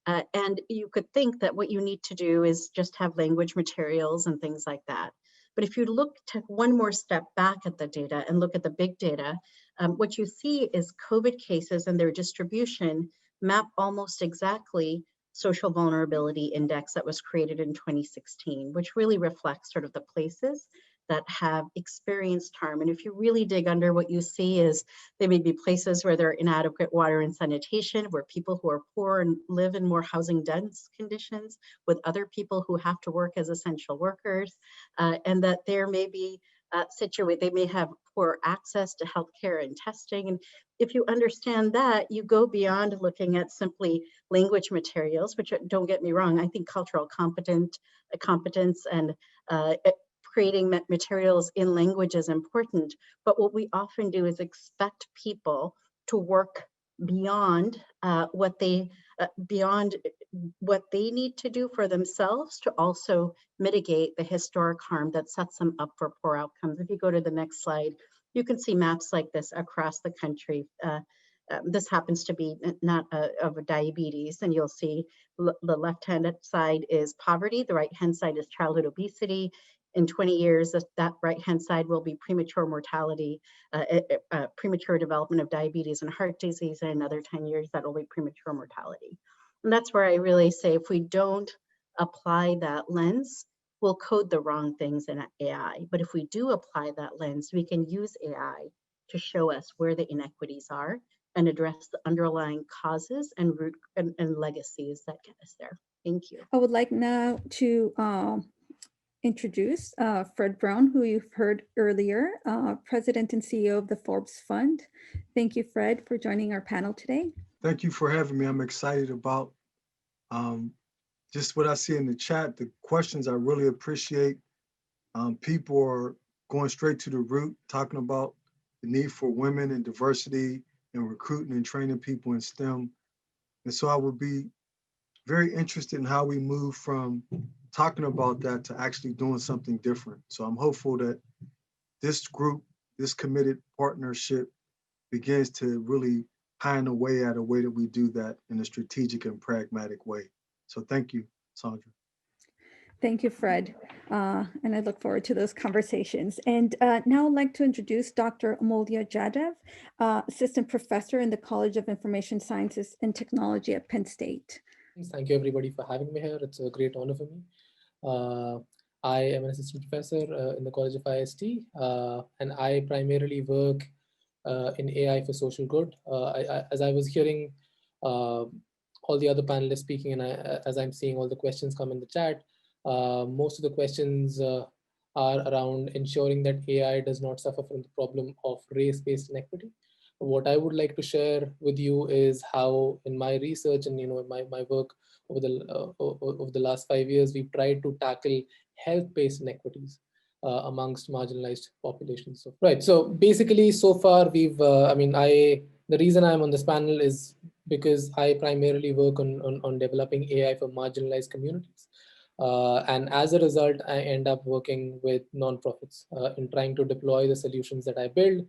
And you could think that what you need to do is just have language materials and things like that. But if you look to one more step back at the data and look at the big data, what you see is COVID cases and their distribution map almost exactly social vulnerability index that was created in 2016, which really reflects sort of the places that have experienced harm. And if you really dig under, what you see is there may be places where there are inadequate water and sanitation, where people who are poor and live in more housing dense conditions with other people who have to work as essential workers, and that there may be they may have poor access to healthcare and testing. And if you understand that, you go beyond looking at simply language materials, which, don't get me wrong, I think cultural competence and creating materials in language is important. But what we often do is expect people to work beyond what they need to do for themselves to also mitigate the historic harm that sets them up for poor outcomes. If you go to the next slide, you can see maps like this across the country. This happens to be not of diabetes, and you'll see the left-hand side is poverty, the right-hand side is childhood obesity. In 20 years, that right-hand side will be premature mortality, premature development of diabetes and heart disease, and another 10 years, that will be premature mortality. And that's where I really say, if we don't apply that lens, we'll code the wrong things in AI. But if we do apply that lens, we can use AI to show us where the inequities are and address the underlying causes and root and legacies that get us there. Thank you.
I would like now to introduce Fred Brown, who you've heard earlier, President and CEO of the Forbes Fund. Thank you, Fred, for joining our panel today.
Thank you for having me. I'm excited about just what I see in the chat, the questions I really appreciate. People are going straight to the root, talking about the need for women and diversity and recruiting and training people in STEM. And so I would be very interested in how we move from talking about that to actually doing something different. So I'm hopeful that this group, this committed partnership begins to really pine away at a way that we do that in a strategic and pragmatic way. So thank you, Sandra.
Thank you, Fred. And I look forward to those conversations. And now I'd like to introduce Dr. Amulya Yadav, Assistant Professor in the College of Information Sciences and Technology at Penn State.
Thank you, everybody, for having me here. It's a great honor for me. I am an assistant professor in the College of IST, and I primarily work in AI for social good. As I was hearing all the other panelists speaking, and as I'm seeing all the questions come in the chat, most of the questions are around ensuring that AI does not suffer from the problem of race-based inequity. What I would like to share with you is how, in my research and my work over the last 5 years, we've tried to tackle health-based inequities amongst marginalized populations. So, right. So basically, so far we've. The reason I'm on this panel is because I primarily work on developing AI for marginalized communities. And as a result, I end up working with nonprofits in trying to deploy the solutions that I build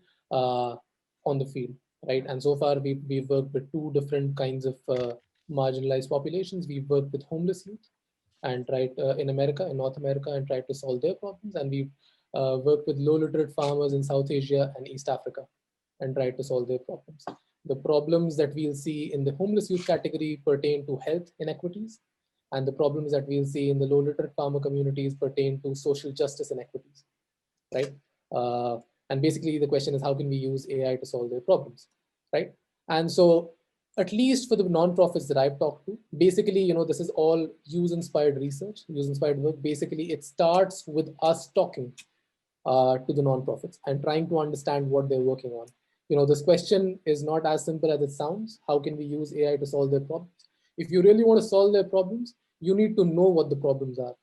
on the field, right? And so far, we've worked with two different kinds of marginalized populations. We've worked with homeless youth and tried in North America, and tried to solve their problems. And we've worked with low literate farmers in South Asia and East Africa and tried to solve their problems. The problems that we'll see in the homeless youth category pertain to health inequities, and the problems that we'll see in the low literate farmer communities pertain to social justice inequities, right? And basically the question is, how can we use AI to solve their problems, right? And so, at least for the nonprofits that I've talked to, basically, this is all use-inspired research, use-inspired work. Basically, it starts with us talking to the nonprofits and trying to understand what they're working on. this question is not as simple as it sounds. How can we use AI to solve their problems? If you really want to solve their problems, you need to know what the problems are.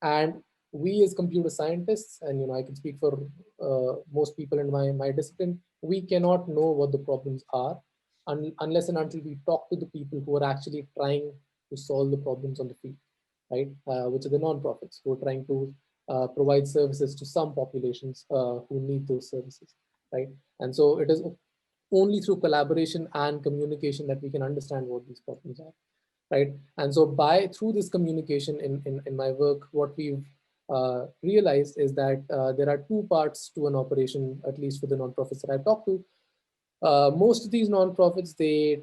And we as computer scientists, and I can speak for most people in my discipline, we cannot know what the problems are unless and until we talk to the people who are actually trying to solve the problems on the field, right? Which are the nonprofits who are trying to provide services to some populations who need those services, right? And so it is only through collaboration and communication that we can understand what these problems are, right? And so through this communication in my work, what we've realized is that there are two parts to an operation, at least for the nonprofits that I've talked to. Most of these nonprofits, they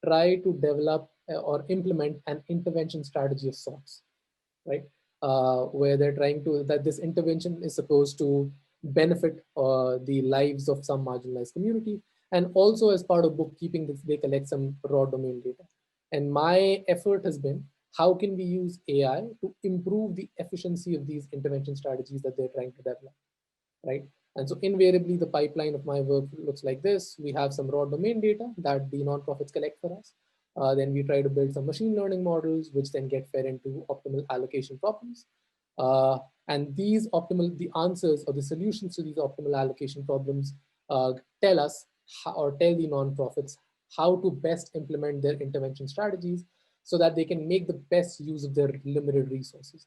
try to develop or implement an intervention strategy of sorts, right? Where they're trying to, that this intervention is supposed to benefit the lives of some marginalized community. And also as part of bookkeeping, they collect some raw domain data. And my effort has been, how can we use AI to improve the efficiency of these intervention strategies that they're trying to develop, right? And so invariably, the pipeline of my work looks like this. We have some raw domain data that the nonprofits collect for us. Then we try to build some machine learning models, which then get fed into optimal allocation problems. And the answers or the solutions to these optimal allocation problems tell us or tell the nonprofits how to best implement their intervention strategies so that they can make the best use of their limited resources.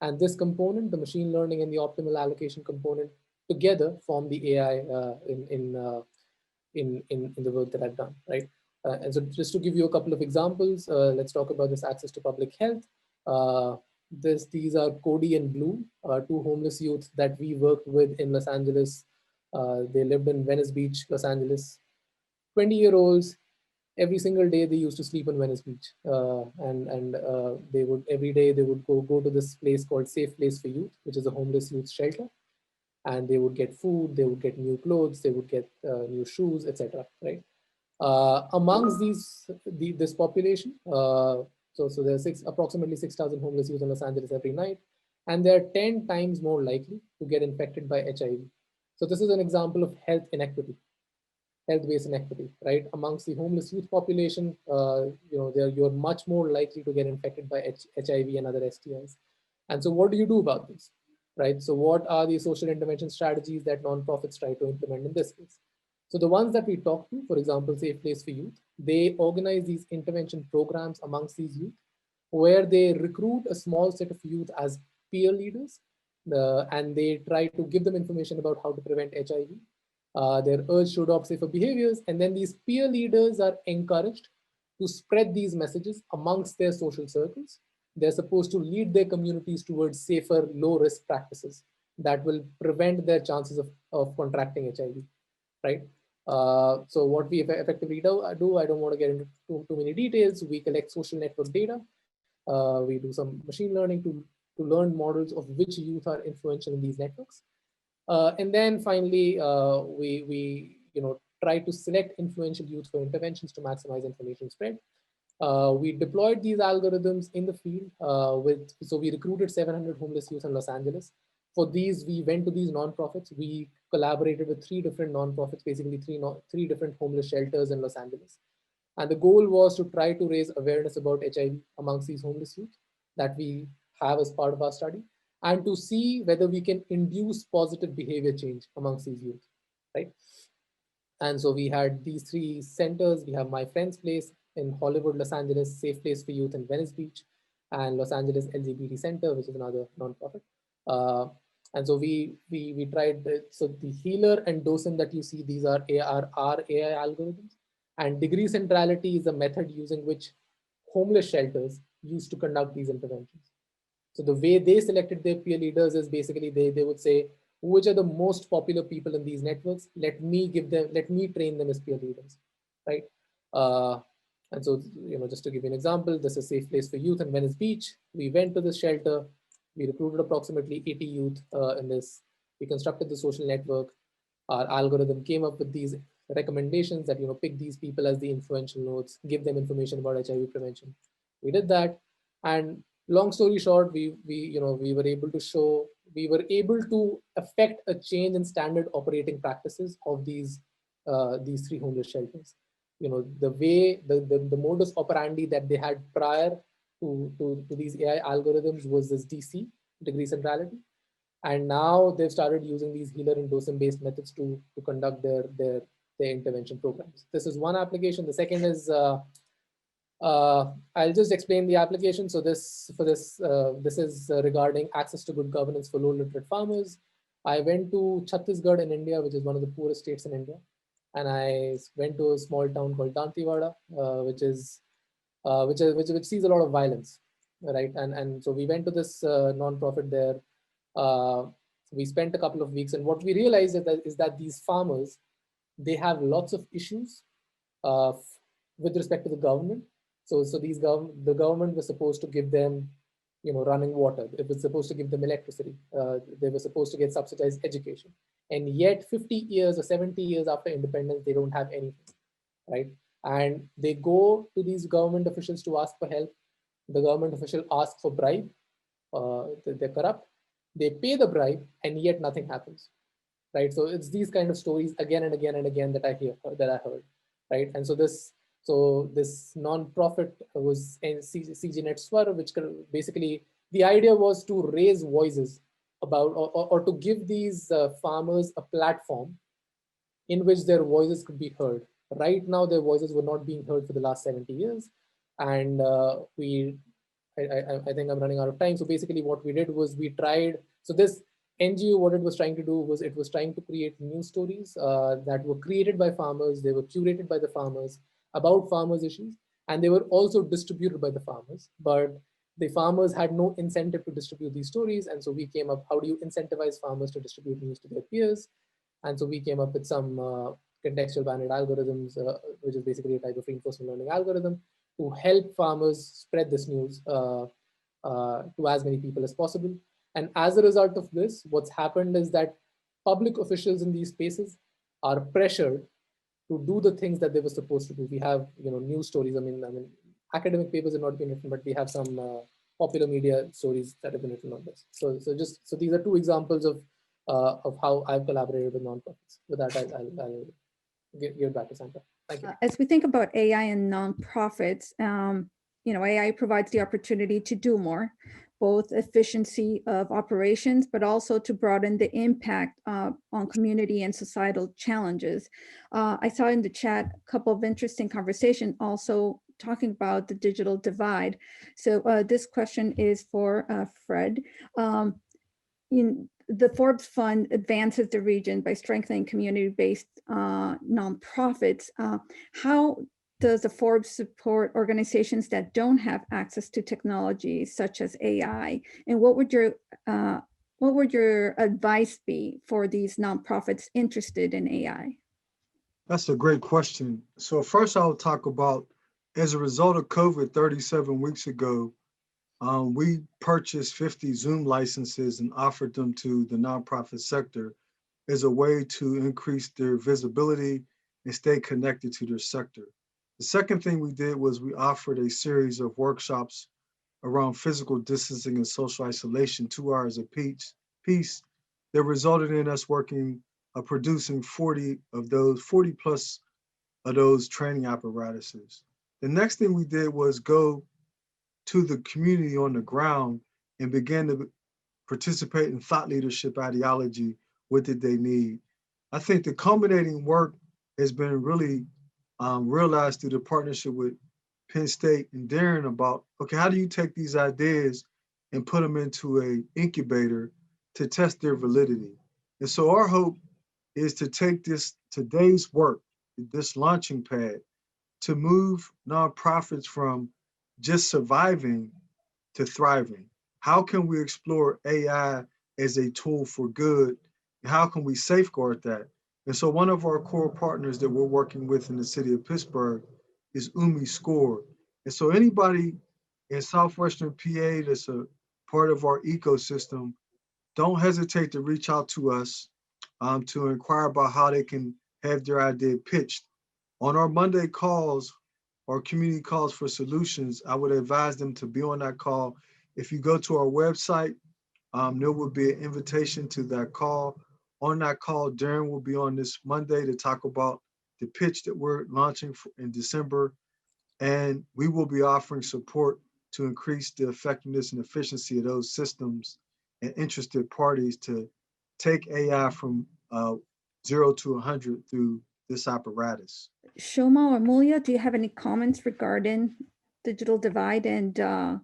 And this component, the machine learning and the optimal allocation component, together form the AI in the work that I've done, right? And so just to give you a couple of examples, let's talk about this access to public health. These are Cody and Blue, two homeless youth that we worked with in Los Angeles. They lived in Venice Beach, Los Angeles. 20-year-olds, every single day they used to sleep on Venice Beach, and they would every day they would go to this place called Safe Place for Youth, which is a homeless youth shelter, and they would get food, they would get new clothes, they would get new shoes, etc. Right? Amongst this population, so there's approximately 6,000 homeless youth in Los Angeles every night, and they're 10 times more likely to get infected by HIV. So this is an example of health inequity, health-based inequity, right? Amongst the homeless youth population, you're much more likely to get infected by HIV and other STIs. And so what do you do about this, right? So what are the social intervention strategies that nonprofits try to implement in this case? So the ones that we talk to, for example, Safe Place for Youth, they organize these intervention programs amongst these youth, where they recruit a small set of youth as peer leaders, and they try to give them information about how to prevent HIV. They're urged to adopt safer behaviors, and then these peer leaders are encouraged to spread these messages amongst their social circles. They're supposed to lead their communities towards safer, low-risk practices that will prevent their chances of contracting HIV, right? So what we effectively do, I don't want to get into too many details. We collect social network data. We do some machine learning to learn models of which youth are influential in these networks. And then finally, we try to select influential youth for interventions to maximize information spread. We deployed these algorithms in the field so we recruited 700 homeless youth in Los Angeles. For these, we went to these nonprofits. We collaborated with 3 different nonprofits, basically three different homeless shelters in Los Angeles. And the goal was to try to raise awareness about HIV amongst these homeless youth that we have as part of our study, and to see whether we can induce positive behavior change amongst these youth, right? And so we had these 3 centers. We have My Friend's Place in Hollywood, Los Angeles, Safe Place for Youth in Venice Beach, and Los Angeles LGBT Center, which is another nonprofit. And so we tried, so the healer and docent that you see, these are AI algorithms, and degree centrality is a method using which homeless shelters used to conduct these interventions. So the way they selected their peer leaders is basically they would say, which are the most popular people in these networks? Let me train them as peer leaders, right? And so, just to give you an example, this is a Safe Place for Youth in Venice Beach. We went to this shelter. We recruited approximately 80 youth in this. We constructed the social network. Our algorithm came up with these recommendations that, pick these people as the influential nodes, give them information about HIV prevention. We did that. And long story short, we were able to affect a change in standard operating practices of these these three homeless shelters. You know, the way, the modus operandi that they had prior to these AI algorithms was this DC, degree centrality. And now they've started using these healer and docent based methods to conduct their intervention programs. This is one application. The second is, I'll just explain the application. So this is regarding access to good governance for low literate farmers. I went to Chhattisgarh in India, which is one of the poorest states in India. And I went to a small town called Dantewada, which sees a lot of violence, right? And so we went to this nonprofit there. We spent a couple of weeks, and what we realized is that these farmers, they have lots of issues with respect to the government. So the government was supposed to give them, you know, running water. It was supposed to give them electricity. They were supposed to get subsidized education. And yet 50 years or 70 years after independence, they don't have anything, right? And they go to these government officials to ask for help. The government official asks for bribe. They're corrupt. They pay the bribe, and yet nothing happens, right? So it's these kind of stories again and again and again that I heard, right? And so this nonprofit was CGNet Swar, which basically the idea was to raise voices about, or to give these farmers a platform in which their voices could be heard. Right now, their voices were not being heard for the last 70 years. And I think I'm running out of time. So basically what we did was we tried, so this NGO, what it was trying to do was it was trying to create news stories that were created by farmers. They were curated by the farmers about farmers' issues, and they were also distributed by the farmers. But the farmers had no incentive to distribute these stories. And so we came up, how do you incentivize farmers to distribute news to their peers? And so we came up with some contextual banded algorithms, which is basically a type of reinforcement learning algorithm to help farmers spread this news to as many people as possible. And as a result of this, what's happened is that public officials in these spaces are pressured to do the things that they were supposed to do. We have, you know, news stories. I mean, academic papers have not been written, but we have some popular media stories that have been written on this. So these are two examples of how I've collaborated with nonprofits. With that, I'll give it back to Sandra. Thank you.
As we think about AI and nonprofits, you know, AI provides the opportunity to do more, both efficiency of operations, but also to broaden the impact on community and societal challenges. I saw in the chat a couple of interesting conversations also talking about the digital divide. So this question is for Fred. The Forbes Fund advances the region by strengthening community-based nonprofits. How does the Forbes support organizations that don't have access to technologies such as AI? And what would your advice be for these nonprofits interested in AI?
That's a great question. So first I'll talk about, as a result of COVID 37 weeks ago, we purchased 50 Zoom licenses and offered them to the nonprofit sector as a way to increase their visibility and stay connected to their sector. The second thing we did was we offered a series of workshops around physical distancing and social isolation, 2 hours a piece, that resulted in us producing 40 plus of those training apparatuses. The next thing we did was go to the community on the ground and begin to participate in thought leadership ideology. What did they need? I think the culminating work has been really realized through the partnership with Penn State and Darren about, okay, how do you take these ideas and put them into an incubator to test their validity? And so our hope is to take today's work, this launching pad, to move nonprofits from just surviving to thriving. How can we explore AI as a tool for good? How can we safeguard that? And so one of our core partners that we're working with in the city of Pittsburgh is UmiScore. And so anybody in Southwestern PA that's a part of our ecosystem, don't hesitate to reach out to us to inquire about how they can have their idea pitched. On our Monday calls, or community calls for solutions, I would advise them to be on that call. If you go to our website, there will be an invitation to that call. On that call, Darren will be on this Monday to talk about the pitch that we're launching in December, and we will be offering support to increase the effectiveness and efficiency of those systems and interested parties to take AI from 0 to 100 through this apparatus.
Shoma or Amulya, do you have any comments regarding digital divide and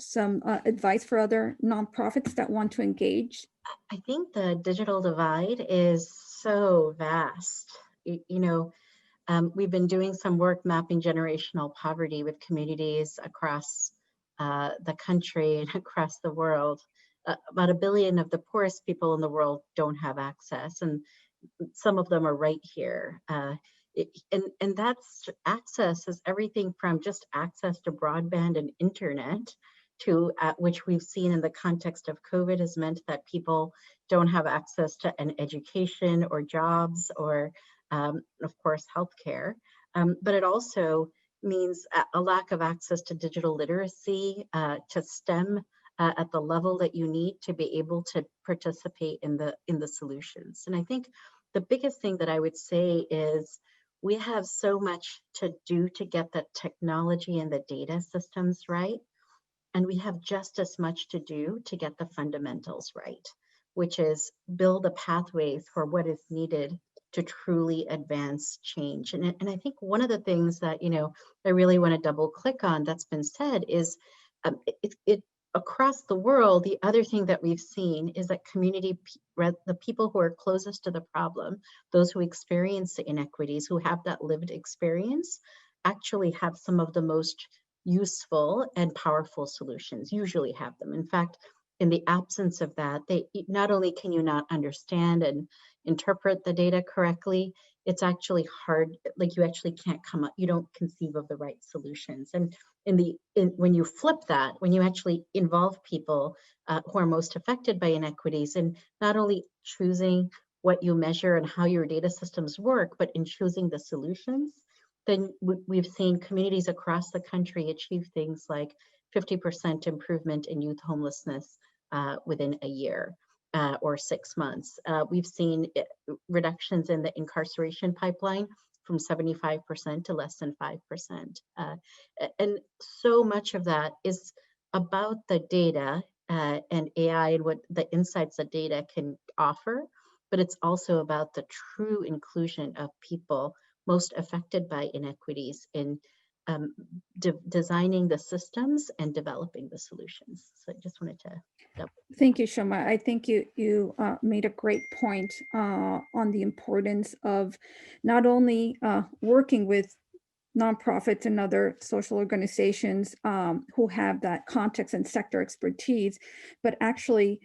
some advice for other nonprofits that want to engage?
I think the digital divide is so vast. We've been doing some work mapping generational poverty with communities across the country and across the world. About 1 billion of the poorest people in the world don't have access, and some of them are right here. And that's access is everything from just access to broadband and internet to which we've seen in the context of COVID has meant that people don't have access to an education or jobs or of course, healthcare, but it also means a lack of access to digital literacy, to STEM at the level that you need to be able to participate in the solutions. And I think the biggest thing that I would say is we have so much to do to get the technology and the data systems right, and we have just as much to do to get the fundamentals right, which is build the pathways for what is needed to truly advance change. And I think one of the things that, I really want to double click on that's been said is across the world, the other thing that we've seen is that the people who are closest to the problem, those who experience the inequities, who have that lived experience, actually have some of the most useful and powerful solutions, usually have them. In fact, in the absence of that, not only can you not understand and interpret the data correctly, it's actually hard, like you actually can't come up, you don't conceive of the right solutions. And when you flip that, when you actually involve people who are most affected by inequities, and not only choosing what you measure and how your data systems work, but in choosing the solutions, then we've seen communities across the country achieve things like 50% improvement in youth homelessness within a year or 6 months. We've seen reductions in the incarceration pipeline from 75% to less than 5%. And so much of that is about the data and AI and what the insights that data can offer, but it's also about the true inclusion of people most affected by inequities in designing the systems and developing the solutions. So I just wanted to double.
Thank you, Shoma. I think you made a great point on the importance of not only working with nonprofits and other social organizations who have that context and sector expertise, but actually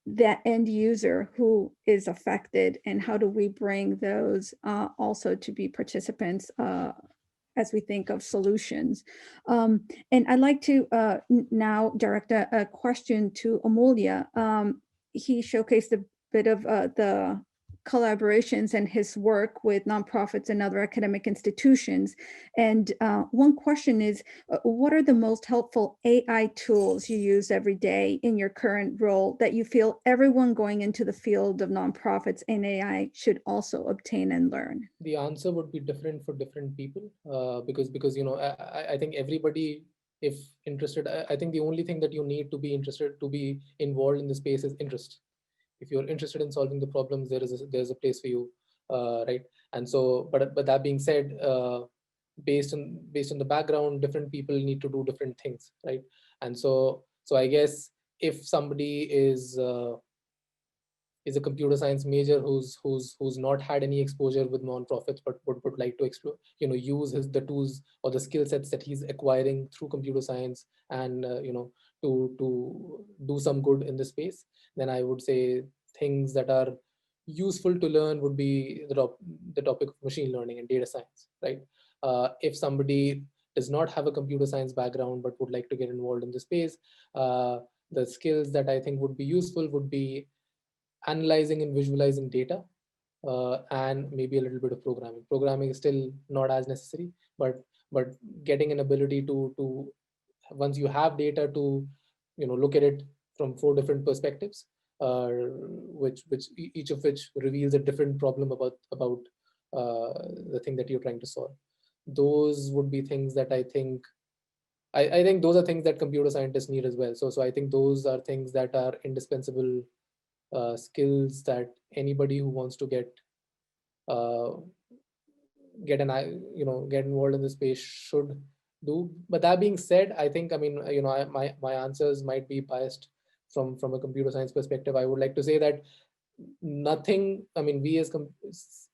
that end user who is affected, and how do we bring those also to be participants as we think of solutions. And I'd like to now direct a question to Amulya. He showcased a bit of the collaborations and his work with nonprofits and other academic institutions. And one question is, what are the most helpful AI tools you use every day in your current role that you feel everyone going into the field of nonprofits and AI should also obtain and learn?
The answer would be different for different people because I think everybody, if interested, I think the only thing that you need to be interested, to be involved in the space is interest. If you're interested in solving the problems, there's a place for you, right? And so, but that being said, based on the background, different people need to do different things, right? And so I guess if somebody is a computer science major who's not had any exposure with nonprofits, but would like to explore, use the tools or the skill sets that he's acquiring through computer science and to do some good in the space, then I would say things that are useful to learn would be the topic of machine learning and data science, right? If somebody does not have a computer science background but would like to get involved in the space, the skills that I think would be useful would be analyzing and visualizing data, and maybe a little bit of programming. Programming is still not as necessary, but getting an ability to once you have data to look at it from 4 different perspectives, which each of which reveals a different problem about the thing that you're trying to solve. Those would be things that I think those are things that computer scientists need as well. So I think those are things that are indispensable skills that anybody who wants to get involved in the space should do. But that being said, I think, I mean, my answers might be biased from a computer science perspective. I would like to say that nothing, I mean, we as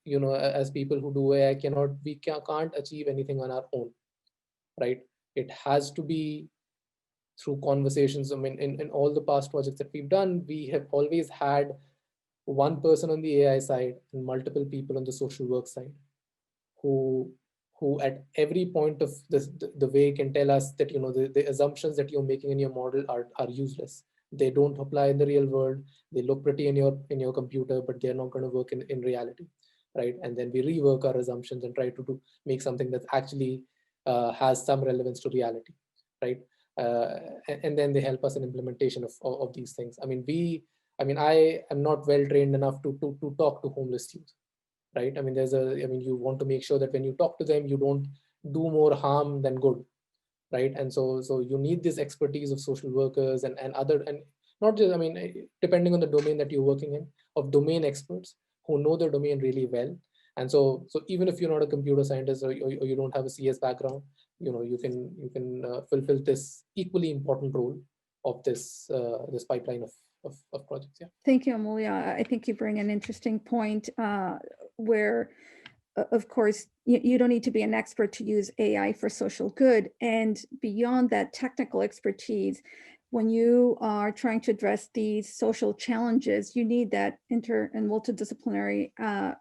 as people who do AI can't achieve anything on our own, right? It has to be through conversations. I mean, in all the past projects that we've done, we have always had one person on the AI side and multiple people on the social work side who at every point of the way can tell us that, the assumptions that you're making in your model are useless. They don't apply in the real world. They look pretty in your computer, but they're not going to work in reality, right? And then we rework our assumptions and try to make something that actually has some relevance to reality, right? And then they help us in implementation of these things. I mean, I am not well trained enough to talk to homeless youth, right? I mean, you want to make sure that when you talk to them, you don't do more harm than good, right? And so you need this expertise of social workers and not just, I mean, depending on the domain that you're working in, of domain experts who know the domain really well. And so even if you're not a computer scientist or you don't have a CS background, you can fulfill this equally important role of this pipeline of projects. Yeah.
Thank you, Amulya. I think you bring an interesting point where, of course, you don't need to be an expert to use AI for social good. And beyond that technical expertise, when you are trying to address these social challenges, you need that inter and multidisciplinary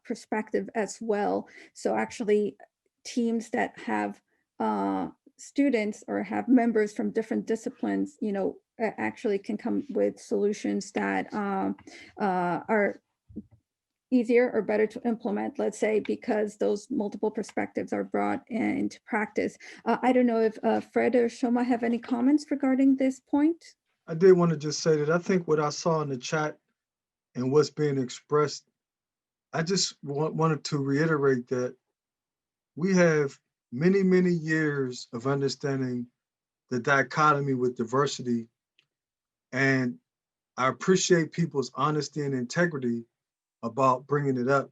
perspective as well. So actually, teams that have students or have members from different disciplines, actually can come with solutions that are easier or better to implement, let's say, because those multiple perspectives are brought into practice. I don't know if Fred or Shoma have any comments regarding this point.
I did want to just say that I think what I saw in the chat and what's being expressed, I just wanted to reiterate that we have many, many years of understanding the dichotomy with diversity. And I appreciate people's honesty and integrity about bringing it up.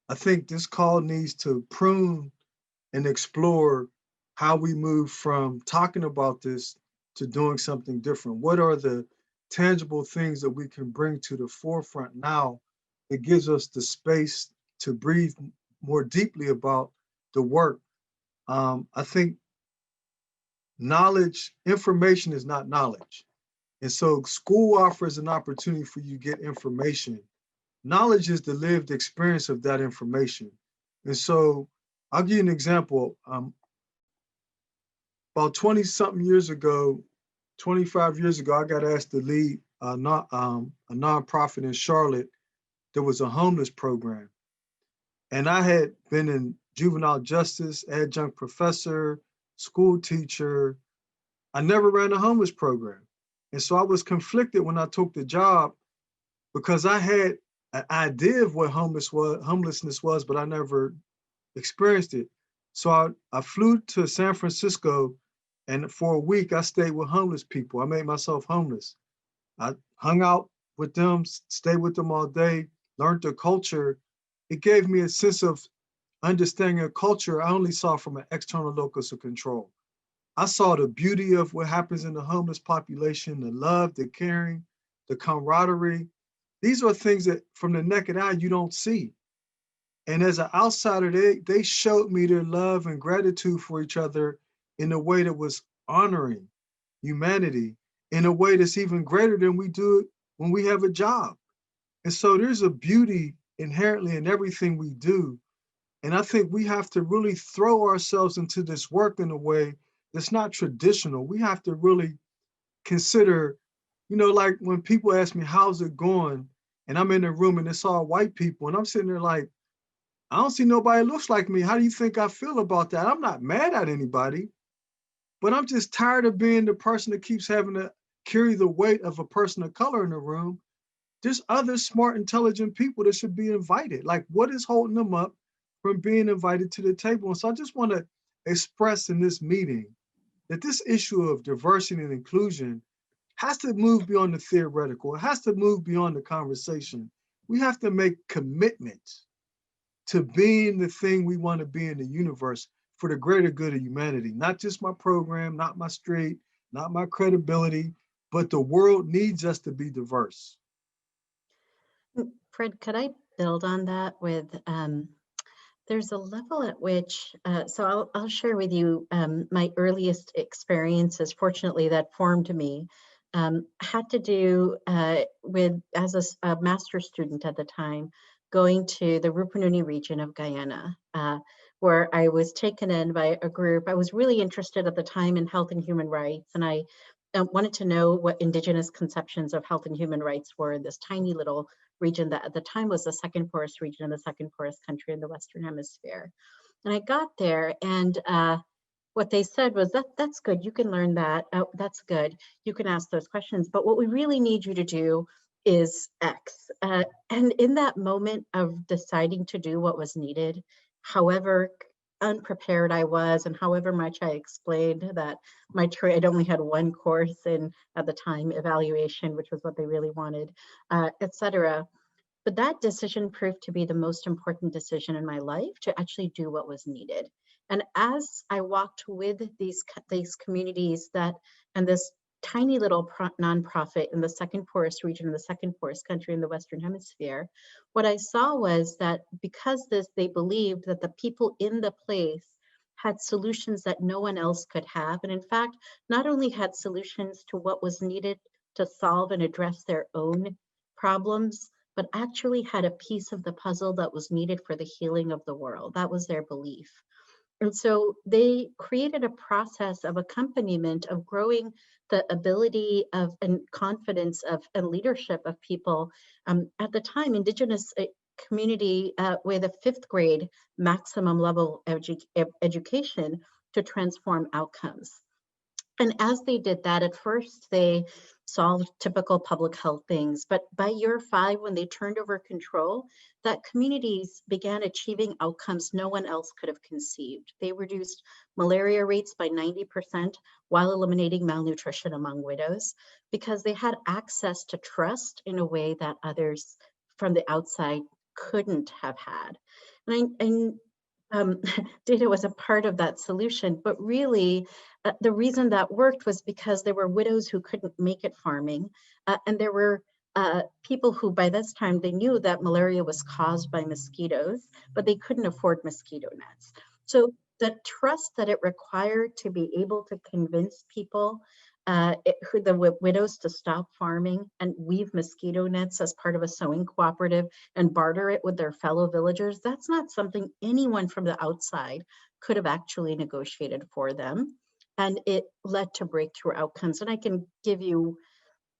I think this call needs to prune and explore how we move from talking about this to doing something different. What are the tangible things that we can bring to the forefront now that gives us the space to breathe more deeply about the work? I think information is not knowledge. And so school offers an opportunity for you to get information. Knowledge is the lived experience of that information. And so I'll give you an example. About 20-something years ago, 25 years ago, I got asked to lead a nonprofit in Charlotte. There was a homeless program. And I had been in juvenile justice, adjunct professor, school teacher. I never ran a homeless program. And so I was conflicted when I took the job because I had an idea of what homelessness was, but I never experienced it. So I flew to San Francisco, and for a week I stayed with homeless people. I made myself homeless. I hung out with them, stayed with them all day, learned their culture. It gave me a sense of understanding a culture I only saw from an external locus of control. I saw the beauty of what happens in the homeless population, the love, the caring, the camaraderie. These are things that from the naked eye you don't see. And as an outsider, they showed me their love and gratitude for each other in a way that was honoring humanity, in a way that's even greater than we do it when we have a job. And so there's a beauty inherently in everything we do. And I think we have to really throw ourselves into this work in a way that's not traditional. We have to really consider, like when people ask me, how's it going? And I'm in a room and it's all white people. And I'm sitting there like, I don't see nobody that looks like me. How do you think I feel about that? I'm not mad at anybody, but I'm just tired of being the person that keeps having to carry the weight of a person of color in the room. There's other smart, intelligent people that should be invited. Like, what is holding them up from being invited to the table. And so I just want to express in this meeting that this issue of diversity and inclusion has to move beyond the theoretical. It has to move beyond the conversation. We have to make commitments to being the thing we want to be in the universe for the greater good of humanity. Not just my program, not my street, not my credibility, but the world needs us to be diverse.
Fred, could I build on that with, there's a level at which, so I'll share with you my earliest experiences, fortunately, that formed me, had to do with, as a master's student at the time, going to the Rupununi region of Guyana, where I was taken in by a group. I was really interested at the time in health and human rights, and I wanted to know what Indigenous conceptions of health and human rights were in this tiny little region that at the time was the second poorest region and the second poorest country in the Western Hemisphere. And I got there, and what they said was, that's good, you can learn that, that's good, you can ask those questions, but what we really need you to do is X. And in that moment of deciding to do what was needed, however unprepared I was, and however much I explained that my trade, I only had one course in, at the time, evaluation, which was what they really wanted, etc. But that decision proved to be the most important decision in my life, to actually do what was needed. And as I walked with these communities that, and this tiny little nonprofit in the second poorest region, in the second poorest country in the Western Hemisphere, what I saw was that because they believed that the people in the place had solutions that no one else could have. And in fact, not only had solutions to what was needed to solve and address their own problems, but actually had a piece of the puzzle that was needed for the healing of the world. That was their belief. And so they created a process of accompaniment of growing the ability of and confidence of and leadership of people. At the time, Indigenous community with a 5th grade maximum level education to transform outcomes. And as they did that, at first they solved typical public health things, but by year 5, when they turned over control, that communities began achieving outcomes no one else could have conceived. They reduced malaria rates by 90% while eliminating malnutrition among widows, because they had access to trust in a way that others from the outside couldn't have had. And data was a part of that solution, but really the reason that worked was because there were widows who couldn't make it farming, and there were people who by this time they knew that malaria was caused by mosquitoes, but they couldn't afford mosquito nets. So the trust that it required to be able to convince people, the widows, to stop farming and weave mosquito nets as part of a sewing cooperative and barter it with their fellow villagers, that's not something anyone from the outside could have actually negotiated for them. And it led to breakthrough outcomes. And I can give you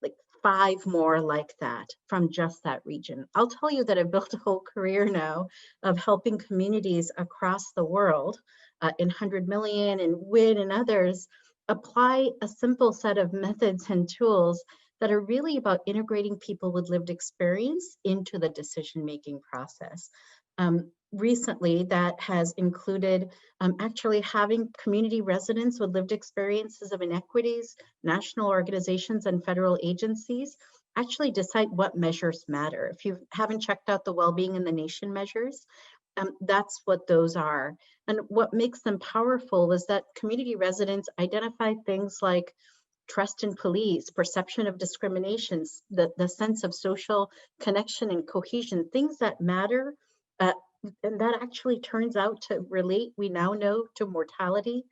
like 5 more like that from just that region. I'll tell you that I've built a whole career now of helping communities across the world in 100 Million and WIN and others apply a simple set of methods and tools that are really about integrating people with lived experience into the decision-making process. Recently, that has included actually having community residents with lived experiences of inequities, national organizations and federal agencies actually decide what measures matter. If you haven't checked out the Wellbeing in the Nation measures, that's what those are. And what makes them powerful was that community residents identify things like trust in police, perception of discriminations, the sense of social connection and cohesion, things that matter. And that actually turns out to relate, we now know, to mortality.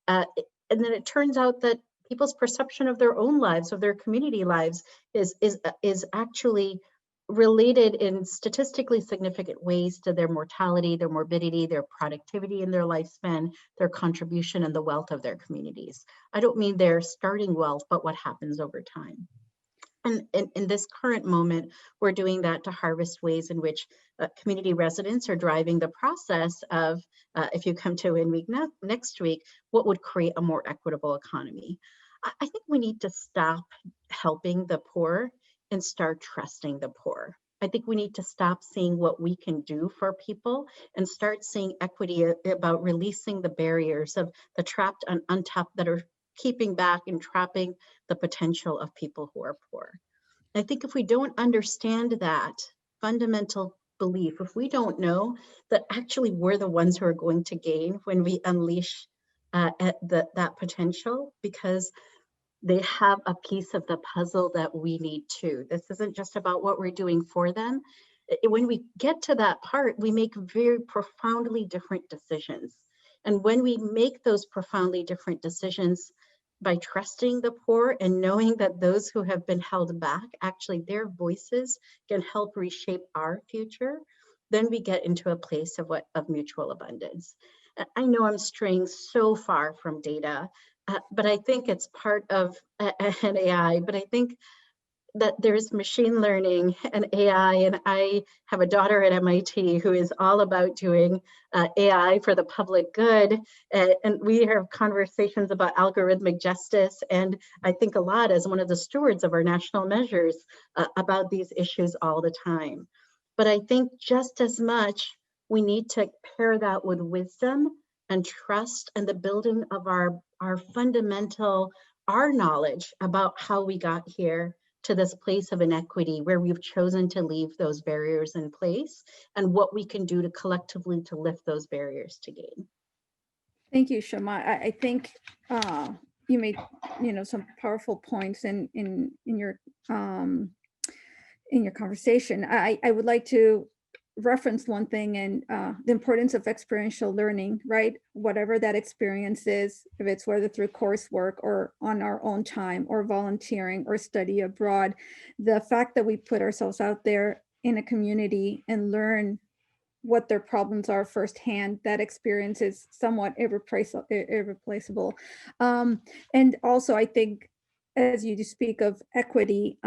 And then it turns out that people's perception of their own lives, of their community lives, is actually related in statistically significant ways to their mortality, their morbidity, their productivity in their lifespan, their contribution and the wealth of their communities. I don't mean their starting wealth, but what happens over time. And in this current moment, we're doing that to harvest ways in which community residents are driving the process of, if you come to WIN Week next week, what would create a more equitable economy. I think we need to stop helping the poor and start trusting the poor. I think we need to stop seeing what we can do for people and start seeing equity about releasing the barriers of the trapped and untapped that are keeping back and trapping the potential of people who are poor. I think if we don't understand that fundamental belief, if we don't know that actually we're the ones who are going to gain when we unleash that potential, because they have a piece of the puzzle that we need too. This isn't just about what we're doing for them. When we get to that part, we make very profoundly different decisions. And when we make those profoundly different decisions by trusting the poor and knowing that those who have been held back, actually their voices can help reshape our future, then we get into a place of mutual abundance. I know I'm straying so far from data, but I think it's part of an AI, but I think that there's machine learning and AI, and I have a daughter at MIT who is all about doing AI for the public good, and we have conversations about algorithmic justice, and I think a lot as one of the stewards of our national measures about these issues all the time. But I think just as much, we need to pair that with wisdom and trust and the building of our fundamental, our knowledge about how we got here to this place of inequity where we've chosen to leave those barriers in place and what we can do to collectively to lift those barriers to gain.
Thank you, Shama. I think you made some powerful points in your conversation. I would like to reference one thing, and the importance of experiential learning, right? Whatever that experience is, if it's whether through coursework or on our own time or volunteering or study abroad, the fact that we put ourselves out there in a community and learn what their problems are firsthand, that experience is somewhat irreplaceable. And also, I think, as you speak of equity,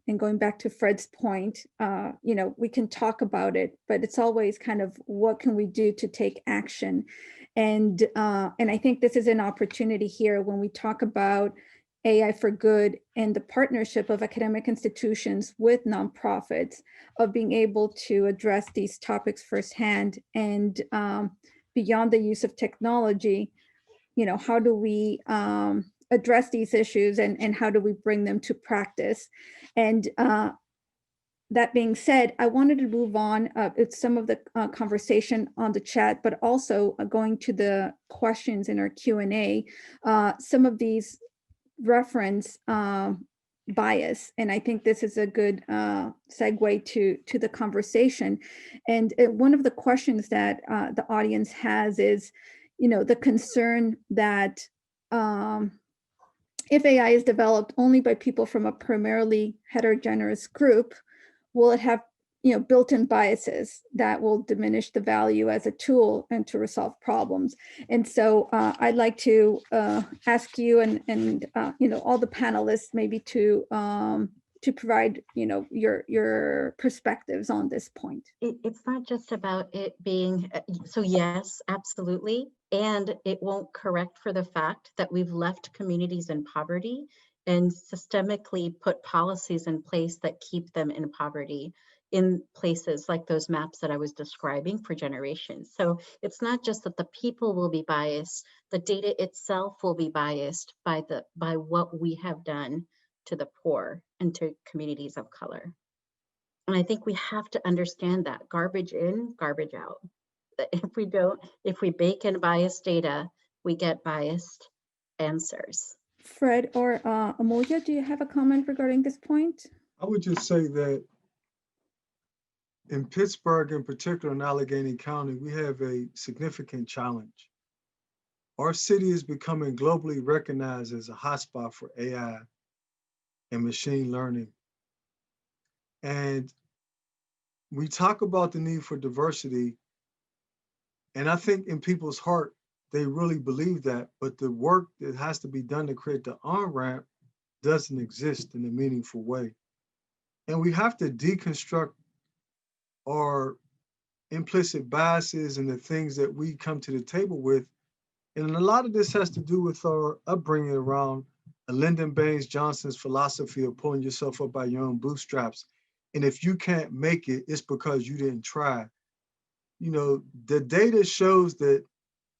and going back to Fred's point, we can talk about it, but it's always kind of what can we do to take action? And I think this is an opportunity here when we talk about AI for good and the partnership of academic institutions with nonprofits of being able to address these topics firsthand and beyond the use of technology, how do we address these issues and how do we bring them to practice? And that being said, I wanted to move on. It's some of the conversation on the chat, but also going to the questions in our Q&A. Some of these reference bias, and I think this is a good segue to the conversation. And one of the questions that the audience has is, the concern that if AI is developed only by people from a primarily heterogeneous group, will it have built-in biases that will diminish the value as a tool and to resolve problems? And so I'd like to ask you and all the panelists maybe to provide your perspectives on this point.
It's not just about it being, so yes, absolutely. And it won't correct for the fact that we've left communities in poverty and systemically put policies in place that keep them in poverty in places like those maps that I was describing for generations. So it's not just that the people will be biased, the data itself will be biased by what we have done to the poor and to communities of color. And I think we have to understand that garbage in, garbage out. If we bake in biased data, we get biased answers.
Fred or Amulya, do you have a comment regarding this point?
I would just say that in Pittsburgh, in particular in Allegheny County, we have a significant challenge. Our city is becoming globally recognized as a hotspot for AI and machine learning. And we talk about the need for diversity, and I think in people's heart, they really believe that, but the work that has to be done to create the on-ramp doesn't exist in a meaningful way. And we have to deconstruct our implicit biases and the things that we come to the table with. And a lot of this has to do with our upbringing around Lyndon Baines Johnson's philosophy of pulling yourself up by your own bootstraps. And if you can't make it, it's because you didn't try. You know, the data shows that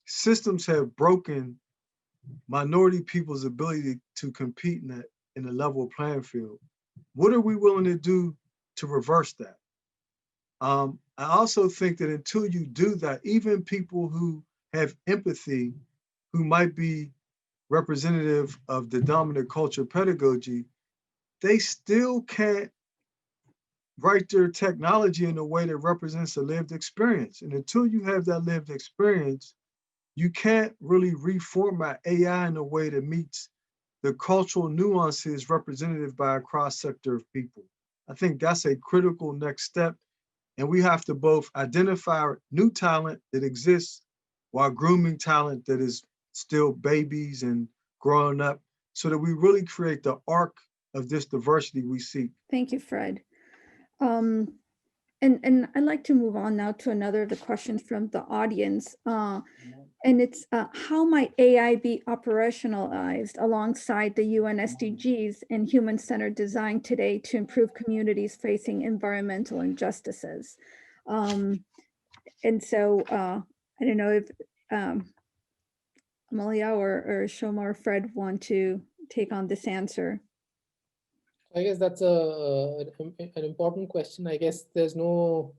systems have broken minority people's ability to compete in a level playing field. What are we willing to do to reverse that? I also think that until you do that, even people who have empathy, who might be representative of the dominant culture pedagogy, they still can't write their technology in a way that represents a lived experience. And until you have that lived experience, you can't really reformat AI in a way that meets the cultural nuances represented by a cross sector of people. I think that's a critical next step. And we have to both identify new talent that exists while grooming talent that is still babies and growing up, so that we really create the arc of this diversity we seek.
Thank you, Fred. And I'd like to move on now to another of the questions from the audience. And it's how might AI be operationalized alongside the UN SDGs and human-centered design today to improve communities facing environmental injustices? And so I don't know if Amulya or Shoma or Fred want to take on this answer.
I guess that's an important question. I guess there's no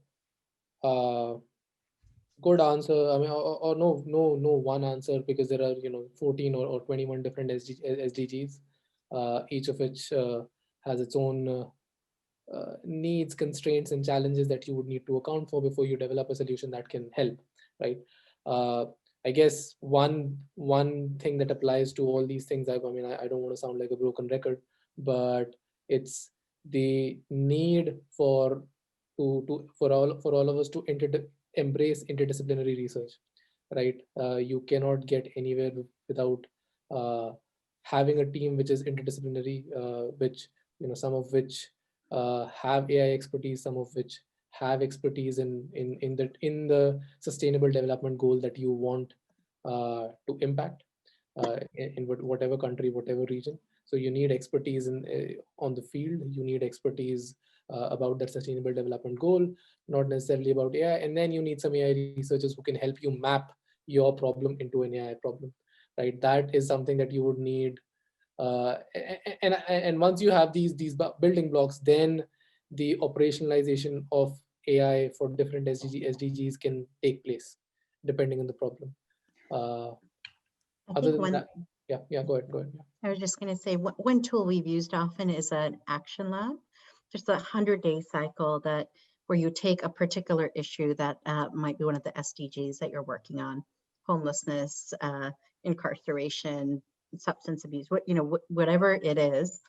good answer. I mean, or no one answer, because there are 14 or 21 different SDGs, each of which has its own needs, constraints, and challenges that you would need to account for before you develop a solution that can help, right? I guess one thing that applies to all these things, I mean, I don't want to sound like a broken record, but it's the need for all of us to embrace interdisciplinary research, right? You cannot get anywhere without having a team which is interdisciplinary, which some of which have AI expertise, some of which have expertise in the sustainable development goal that you want to impact in whatever country, whatever region. So you need expertise on the field. You need expertise about that sustainable development goal, not necessarily about AI. And then you need some AI researchers who can help you map your problem into an AI problem, right? That is something that you would need. And once you have these building blocks, then the operationalization of AI for different SDGs can take place, depending on the problem. Other than that, yeah, go ahead. Yeah.
I was just going to say, one tool we've used often is an action lab. Just a 100-day cycle where you take a particular issue that might be one of the SDGs that you're working on: homelessness, incarceration, substance abuse, whatever it is.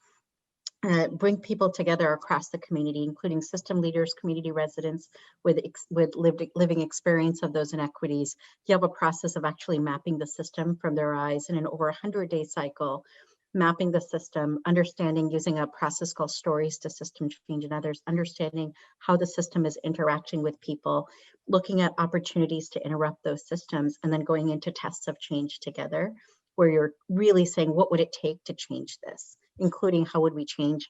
Bring people together across the community, including system leaders, community residents with living experience of those inequities. You have a process of actually mapping the system from their eyes in an over 100-day cycle, mapping the system, understanding, using a process called stories to system change and others, understanding how the system is interacting with people, looking at opportunities to interrupt those systems, and then going into tests of change together, where you're really saying, what would it take to change this? Including how would we change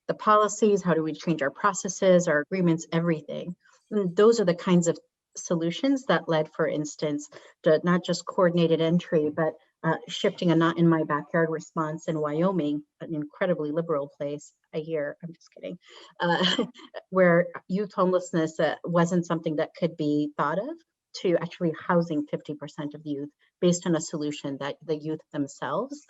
the policies, how do we change our processes, our agreements, everything. And those are the kinds of solutions that led, for instance, to not just coordinated entry, but shifting a not in my backyard response in Wyoming, an incredibly liberal place, I hear, I'm just kidding, where youth homelessness wasn't something that could be thought of, to actually housing 50% of youth based on a solution that the youth themselves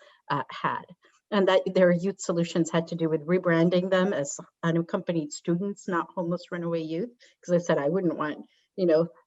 had. And that their youth solutions had to do with rebranding them as unaccompanied students, not homeless runaway youth. Because I said, I wouldn't want,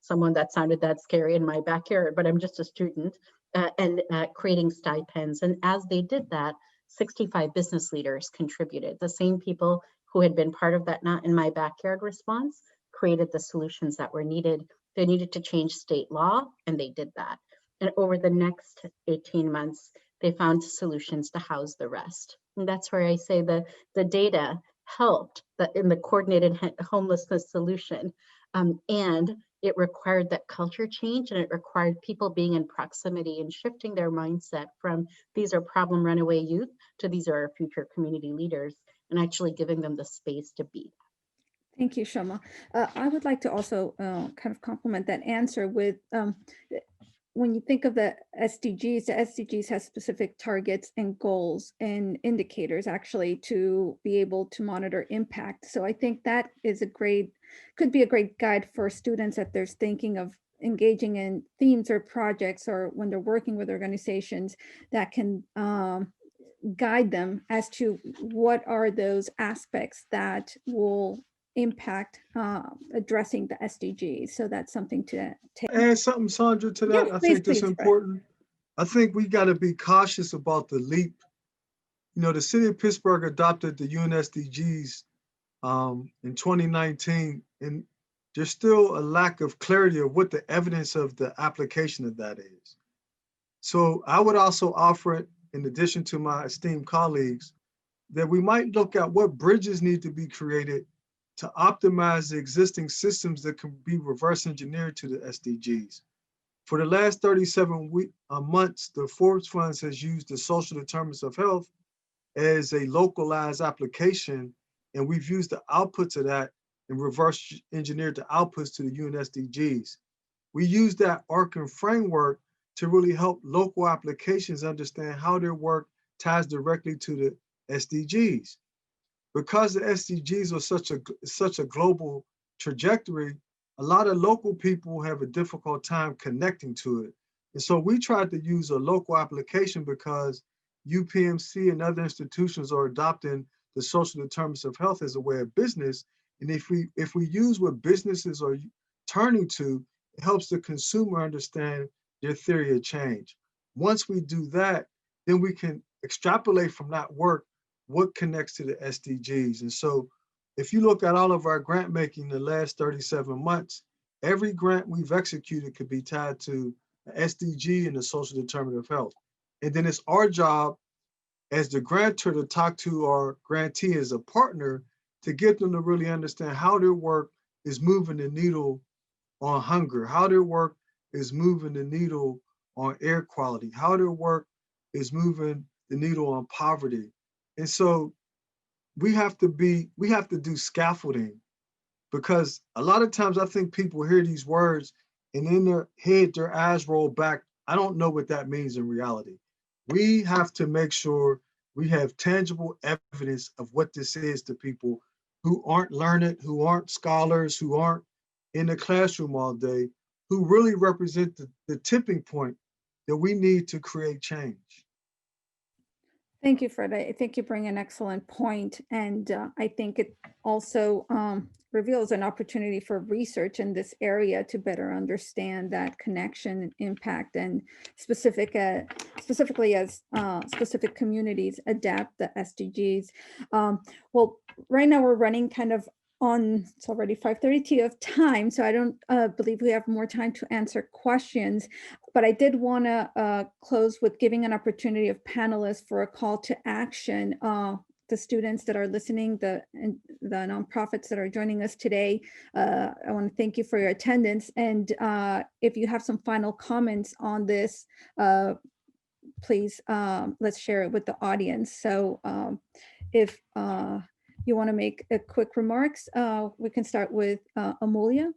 someone that sounded that scary in my backyard, but I'm just a student, and creating stipends. And as they did that, 65 business leaders contributed. The same people who had been part of that not in my backyard response created the solutions that were needed. They needed to change state law, and they did that. And over the next 18 months, they found solutions to house the rest. And that's where I say the data helped in the coordinated homelessness solution. And it required that culture change, and it required people being in proximity and shifting their mindset from these are problem runaway youth to these are our future community leaders, and actually giving them the space to be.
Thank you, Shoma. I would like to also kind of complement that answer with when you think of the SDGs has specific targets and goals and indicators actually to be able to monitor impact. So I think that is could be a great guide for students that they're thinking of engaging in themes or projects, or when they're working with organizations that can guide them as to what are those aspects that will impact addressing the SDGs. So that's something to take.
Add something, Sandra, to that.
Yeah,
I
please,
think that's
please, Fred.
important. I think we got to be cautious about the leap. You know, the city of Pittsburgh adopted the UN SDGs in 2019, and there's still a lack of clarity of what the evidence of the application of that is. So I would also offer it, in addition to my esteemed colleagues, that we might look at what bridges need to be created to optimize the existing systems that can be reverse engineered to the SDGs. For the last 37 months, the Forbes Funds has used the social determinants of health as a localized application, and we've used the outputs of that and reverse engineered the outputs to the UN SDGs. We use that arc and framework to really help local applications understand how their work ties directly to the SDGs. Because the SDGs are such a global trajectory, a lot of local people have a difficult time connecting to it. And so we tried to use a local application because UPMC and other institutions are adopting the social determinants of health as a way of business. And if we use what businesses are turning to, it helps the consumer understand their theory of change. Once we do that, then we can extrapolate from that work what connects to the SDGs. And so if you look at all of our grant making the last 37 months, every grant we've executed could be tied to the SDG and the social determinant of health. And then it's our job as the grantor to talk to our grantee as a partner to get them to really understand how their work is moving the needle on hunger, how their work is moving the needle on air quality, how their work is moving the needle on poverty. And so we have to do scaffolding, because a lot of times I think people hear these words and in their head, their eyes roll back. I don't know what that means in reality. We have to make sure we have tangible evidence of what this is to people who aren't learned, who aren't scholars, who aren't in the classroom all day, who really represent the tipping point that we need to create change.
Thank you, Fred. I think you bring an excellent point, and I think it also reveals an opportunity for research in this area to better understand that connection and impact, and specifically as specific communities adapt the SDGs. Well, right now we're running kind of on, it's already 5:32 of time, so I don't believe we have more time to answer questions, but I did want to close with giving an opportunity of panelists for a call to action. The students that are listening, the nonprofits that are joining us today, I want to thank you for your attendance. And if you have some final comments on this, please let's share it with the audience. So if you want to make a quick remarks, we can start with Amulya.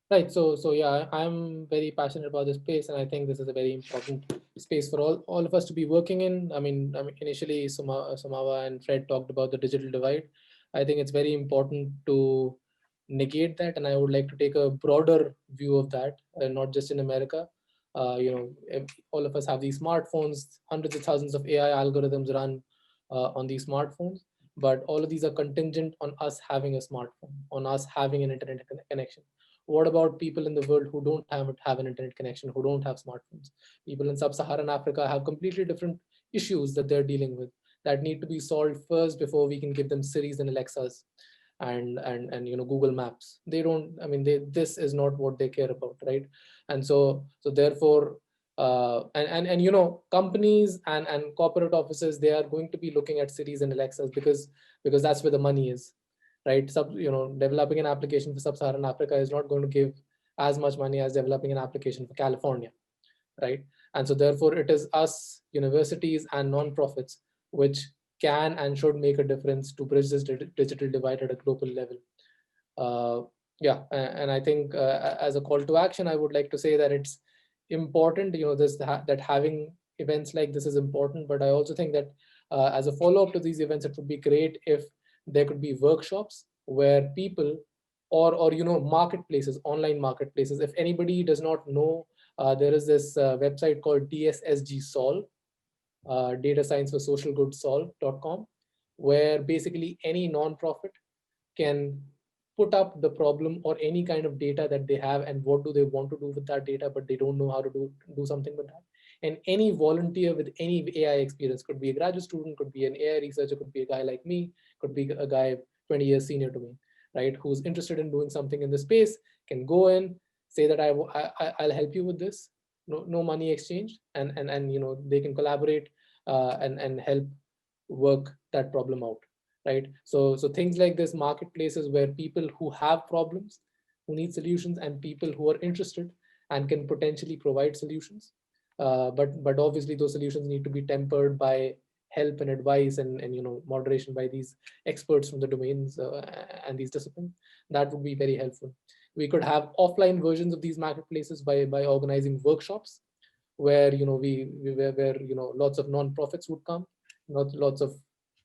Right. So yeah, I'm very passionate about this space, and I think this is a very important space for all of us to be working in. I mean initially Somava and Fred talked about the digital divide. I think it's very important to negate that, and I would like to take a broader view of that, not just in America. All of us have these smartphones, hundreds of thousands of AI algorithms run on these smartphones, but all of these are contingent on us having a smartphone, on us having an internet connection. What about people in the world who don't have an internet connection, who don't have smartphones? People in sub-Saharan Africa have completely different issues that they're dealing with that need to be solved first before we can give them Siris and Alexas and Google Maps. They don't, this is not what they care about, right? And so therefore, companies and corporate offices, they are going to be looking at Siris and Alexas because that's where the money is. Right, developing an application for sub-Saharan Africa is not going to give as much money as developing an application for California, right? And so therefore it is us, universities and nonprofits, which can and should make a difference to bridge this digital divide at a global level. Yeah, and I think as a call to action, I would like to say that it's important, that having events like this is important, but I also think that as a follow-up to these events, it would be great if there could be workshops where people or marketplaces, online marketplaces. If anybody does not know, there is this website called DSSG Solve, Data Science for Social Good Solve.com, where basically any nonprofit can put up the problem or any kind of data that they have and what do they want to do with that data, but they don't know how to do something with that. And any volunteer with any AI experience, could be a graduate student, could be an AI researcher, could be a guy like me, could be a guy 20 years senior to me, right, who's interested in doing something in the space, can go in, say that I'll help you with this, no money exchange, and they can collaborate and help work that problem out, right? So things like this, marketplaces where people who have problems, who need solutions, and people who are interested and can potentially provide solutions. But obviously those solutions need to be tempered by help and advice and moderation by these experts from the domains and these disciplines. That would be very helpful. We could have offline versions of these marketplaces by organizing workshops where where lots of nonprofits would come, lots of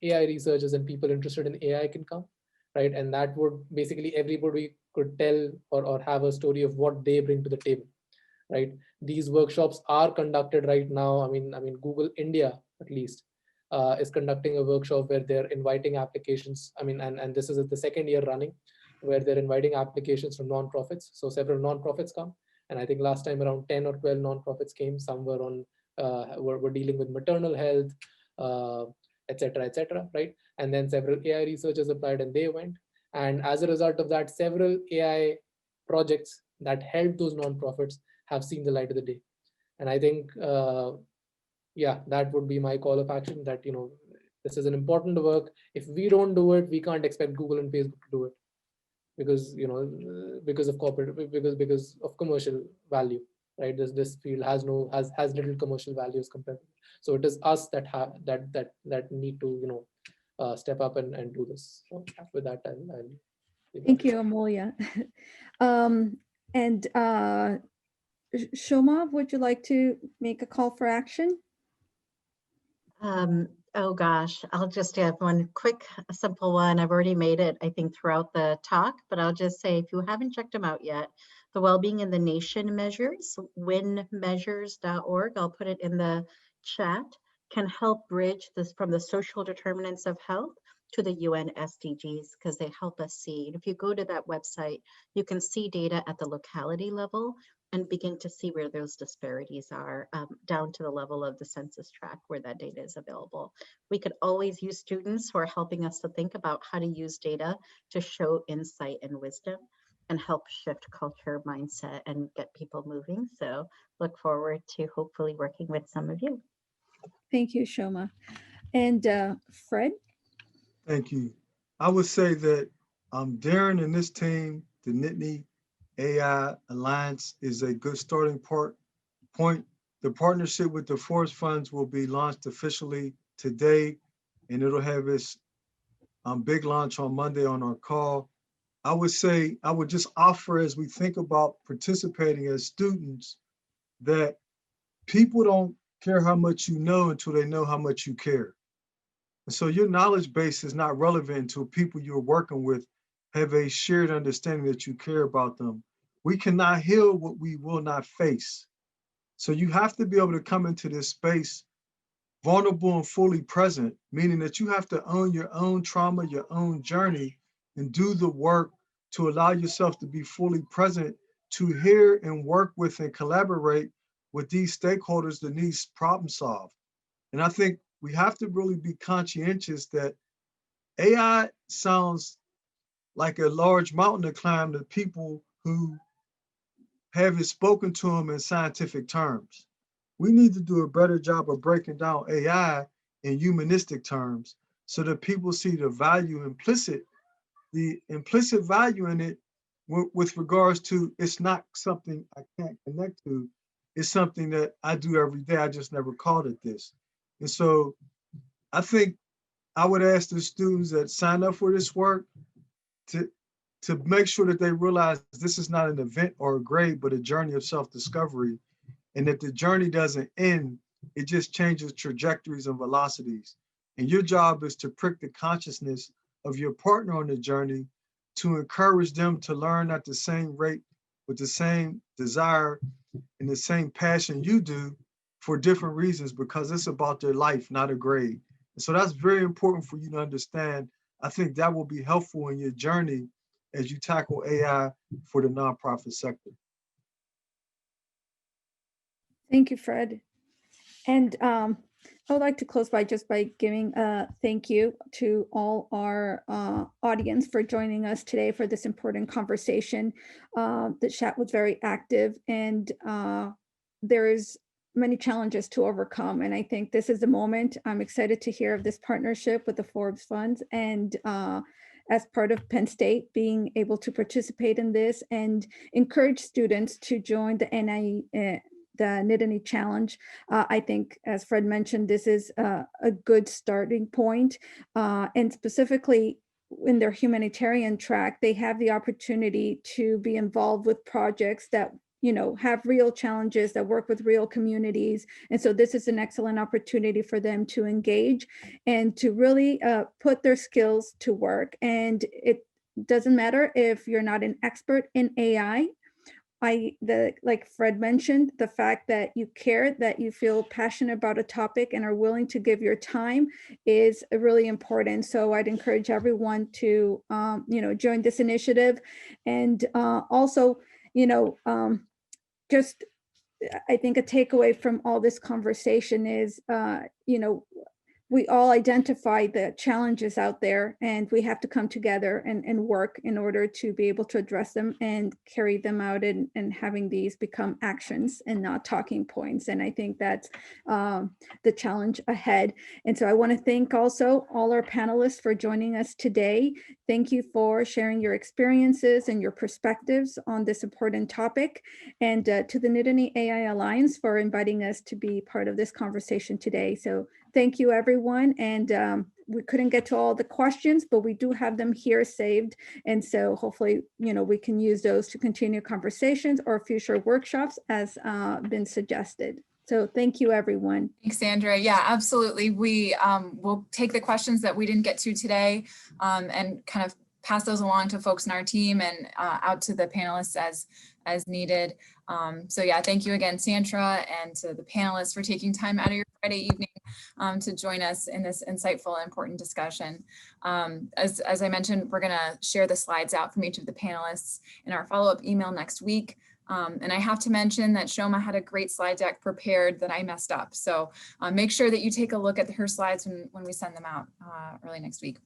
AI researchers and people interested in AI can come, right? And that would basically everybody could tell or have a story of what they bring to the table, right? These workshops are conducted right now. I mean, Google India at least is conducting a workshop where they're inviting applications. I mean, and this is the second year running, where they're inviting applications from nonprofits. So several nonprofits come, and I think last time around 10 or 12 nonprofits came. Some were on were dealing with maternal health, etc., right? And then several AI researchers applied and they went. And as a result of that, several AI projects that helped those nonprofits have seen the light of the day. And I think, yeah, that would be my call of action, that, this is an important work. If we don't do it, we can't expect Google and Facebook to do it, because, because of corporate, because of commercial value, right? This field has little commercial values compared to, so it is us that need to, step up and do this. So with that, I'll
Thank you, Amulya. And Shoma, would you like to make a call for action?
Oh gosh, I'll just have one quick, simple one. I've already made it, I think, throughout the talk, but I'll just say, if you haven't checked them out yet, the Wellbeing in the Nation measures, winmeasures.org, I'll put it in the chat, can help bridge this from the social determinants of health to the UN SDGs, because they help us see. And if you go to that website, you can see data at the locality level and begin to see where those disparities are, down to the level of the census tract where that data is available. We could always use students who are helping us to think about how to use data to show insight and wisdom and help shift culture, mindset, and get people moving. So look forward to hopefully working with some of you.
Thank you, Shoma. And Fred?
Thank you. I would say that Darren and this team, the Nittany AI Alliance, is a good starting point. The partnership with the Forbes funds will be launched officially today, and it'll have its big launch on Monday on our call. I would say, I would just offer, as we think about participating as students, that people don't care how much you know until they know how much you care. And so your knowledge base is not relevant until people you're working with have a shared understanding that you care about them. We cannot heal what we will not face. So you have to be able to come into this space vulnerable and fully present, meaning that you have to own your own trauma, your own journey, and do the work to allow yourself to be fully present, to hear and work with and collaborate with these stakeholders that need problem solve. And I think we have to really be conscientious that AI sounds like a large mountain to climb to people who have it spoken to them in scientific terms. We need to do a better job of breaking down AI in humanistic terms so that people see the value implicit, the implicit value in it with regards to, it's not something I can't connect to, it's something that I do every day, I just never called it this. And so I think I would ask the students that sign up for this work to make sure that they realize this is not an event or a grade, but a journey of self-discovery. And that the journey doesn't end, it just changes trajectories and velocities. And your job is to prick the consciousness of your partner on the journey to encourage them to learn at the same rate, with the same desire and the same passion you do, for different reasons, because it's about their life, not a grade. And so that's very important for you to understand. I think that will be helpful in your journey as you tackle AI for the nonprofit sector.
Thank you, Fred. And I would like to close by giving a thank you to all our audience for joining us today for this important conversation. The chat was very active, and there's many challenges to overcome. And I think this is the moment. I'm excited to hear of this partnership with the Forbes funds, and as part of Penn State, being able to participate in this and encourage students to join the Nittany Challenge. I think, as Fred mentioned, this is a good starting point. And specifically in their humanitarian track, they have the opportunity to be involved with projects that have real challenges, that work with real communities. And so this is an excellent opportunity for them to engage and to really put their skills to work. And it doesn't matter if you're not an expert in AI. Like Fred mentioned, the fact that you care, that you feel passionate about a topic and are willing to give your time is really important. So I'd encourage everyone to, join this initiative. And also, just, I think a takeaway from all this conversation is, we all identify the challenges out there, and we have to come together and work in order to be able to address them and carry them out, and having these become actions and not talking points. And I think that's the challenge ahead. And so I want to thank also all our panelists for joining us today. Thank you for sharing your experiences and your perspectives on this important topic. And to the Nittany AI Alliance for inviting us to be part of this conversation today. So thank you, everyone. And we couldn't get to all the questions, but we do have them here saved. And so hopefully, we can use those to continue conversations or future workshops as been suggested. So thank you, everyone.
Thanks, Sandra. Yeah, absolutely. We will take the questions that we didn't get to today and kind of pass those along to folks in our team and out to the panelists as needed. So yeah, thank you again, Sandra, and to the panelists for taking time out of your Friday evening to join us in this insightful and important discussion. As I mentioned, we're gonna share the slides out from each of the panelists in our follow-up email next week. And I have to mention that Shoma had a great slide deck prepared that I messed up. So make sure that you take a look at her slides when we send them out early next week.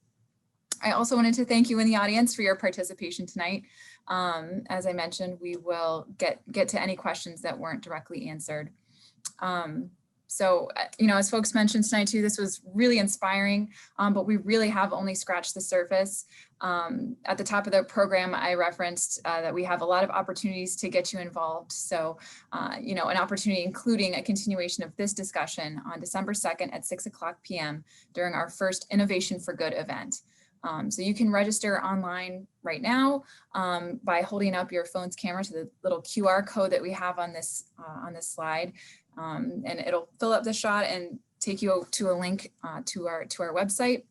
I also wanted to thank you in the audience for your participation tonight. As I mentioned, we will get to any questions that weren't directly answered. So, as folks mentioned tonight too, this was really inspiring, but we really have only scratched the surface. At the top of the program, I referenced that we have a lot of opportunities to get you involved. So, an opportunity including a continuation of this discussion on December 2nd at 6:00 p.m. during our first Innovation for Good event. So you can register online right now by holding up your phone's camera to the little QR code that we have on this slide, and it'll fill up the shot and take you to a link to our website.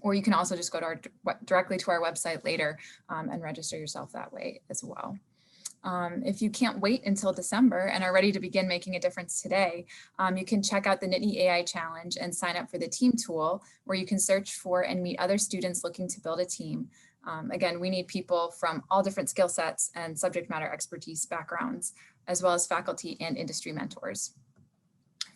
Or you can also just go to directly to our website later and register yourself that way as well. If you can't wait until December and are ready to begin making a difference today, you can check out the Nittany AI Challenge and sign up for the team tool, where you can search for and meet other students looking to build a team. Again, we need people from all different skill sets and subject matter expertise backgrounds, as well as faculty and industry mentors.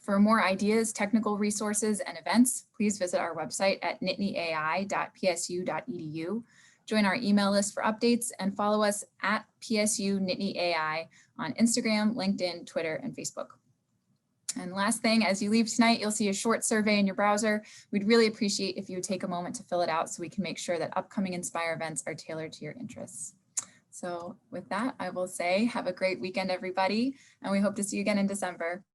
For more ideas, technical resources, and events, please visit our website at nittanyai.psu.edu. Join our email list for updates and follow us at PSU Nittany AI on Instagram, LinkedIn, Twitter, and Facebook. And last thing, as you leave tonight, you'll see a short survey in your browser. We'd really appreciate if you would take a moment to fill it out so we can make sure that upcoming Inspire events are tailored to your interests. So with that, I will say have a great weekend, everybody, and we hope to see you again in December.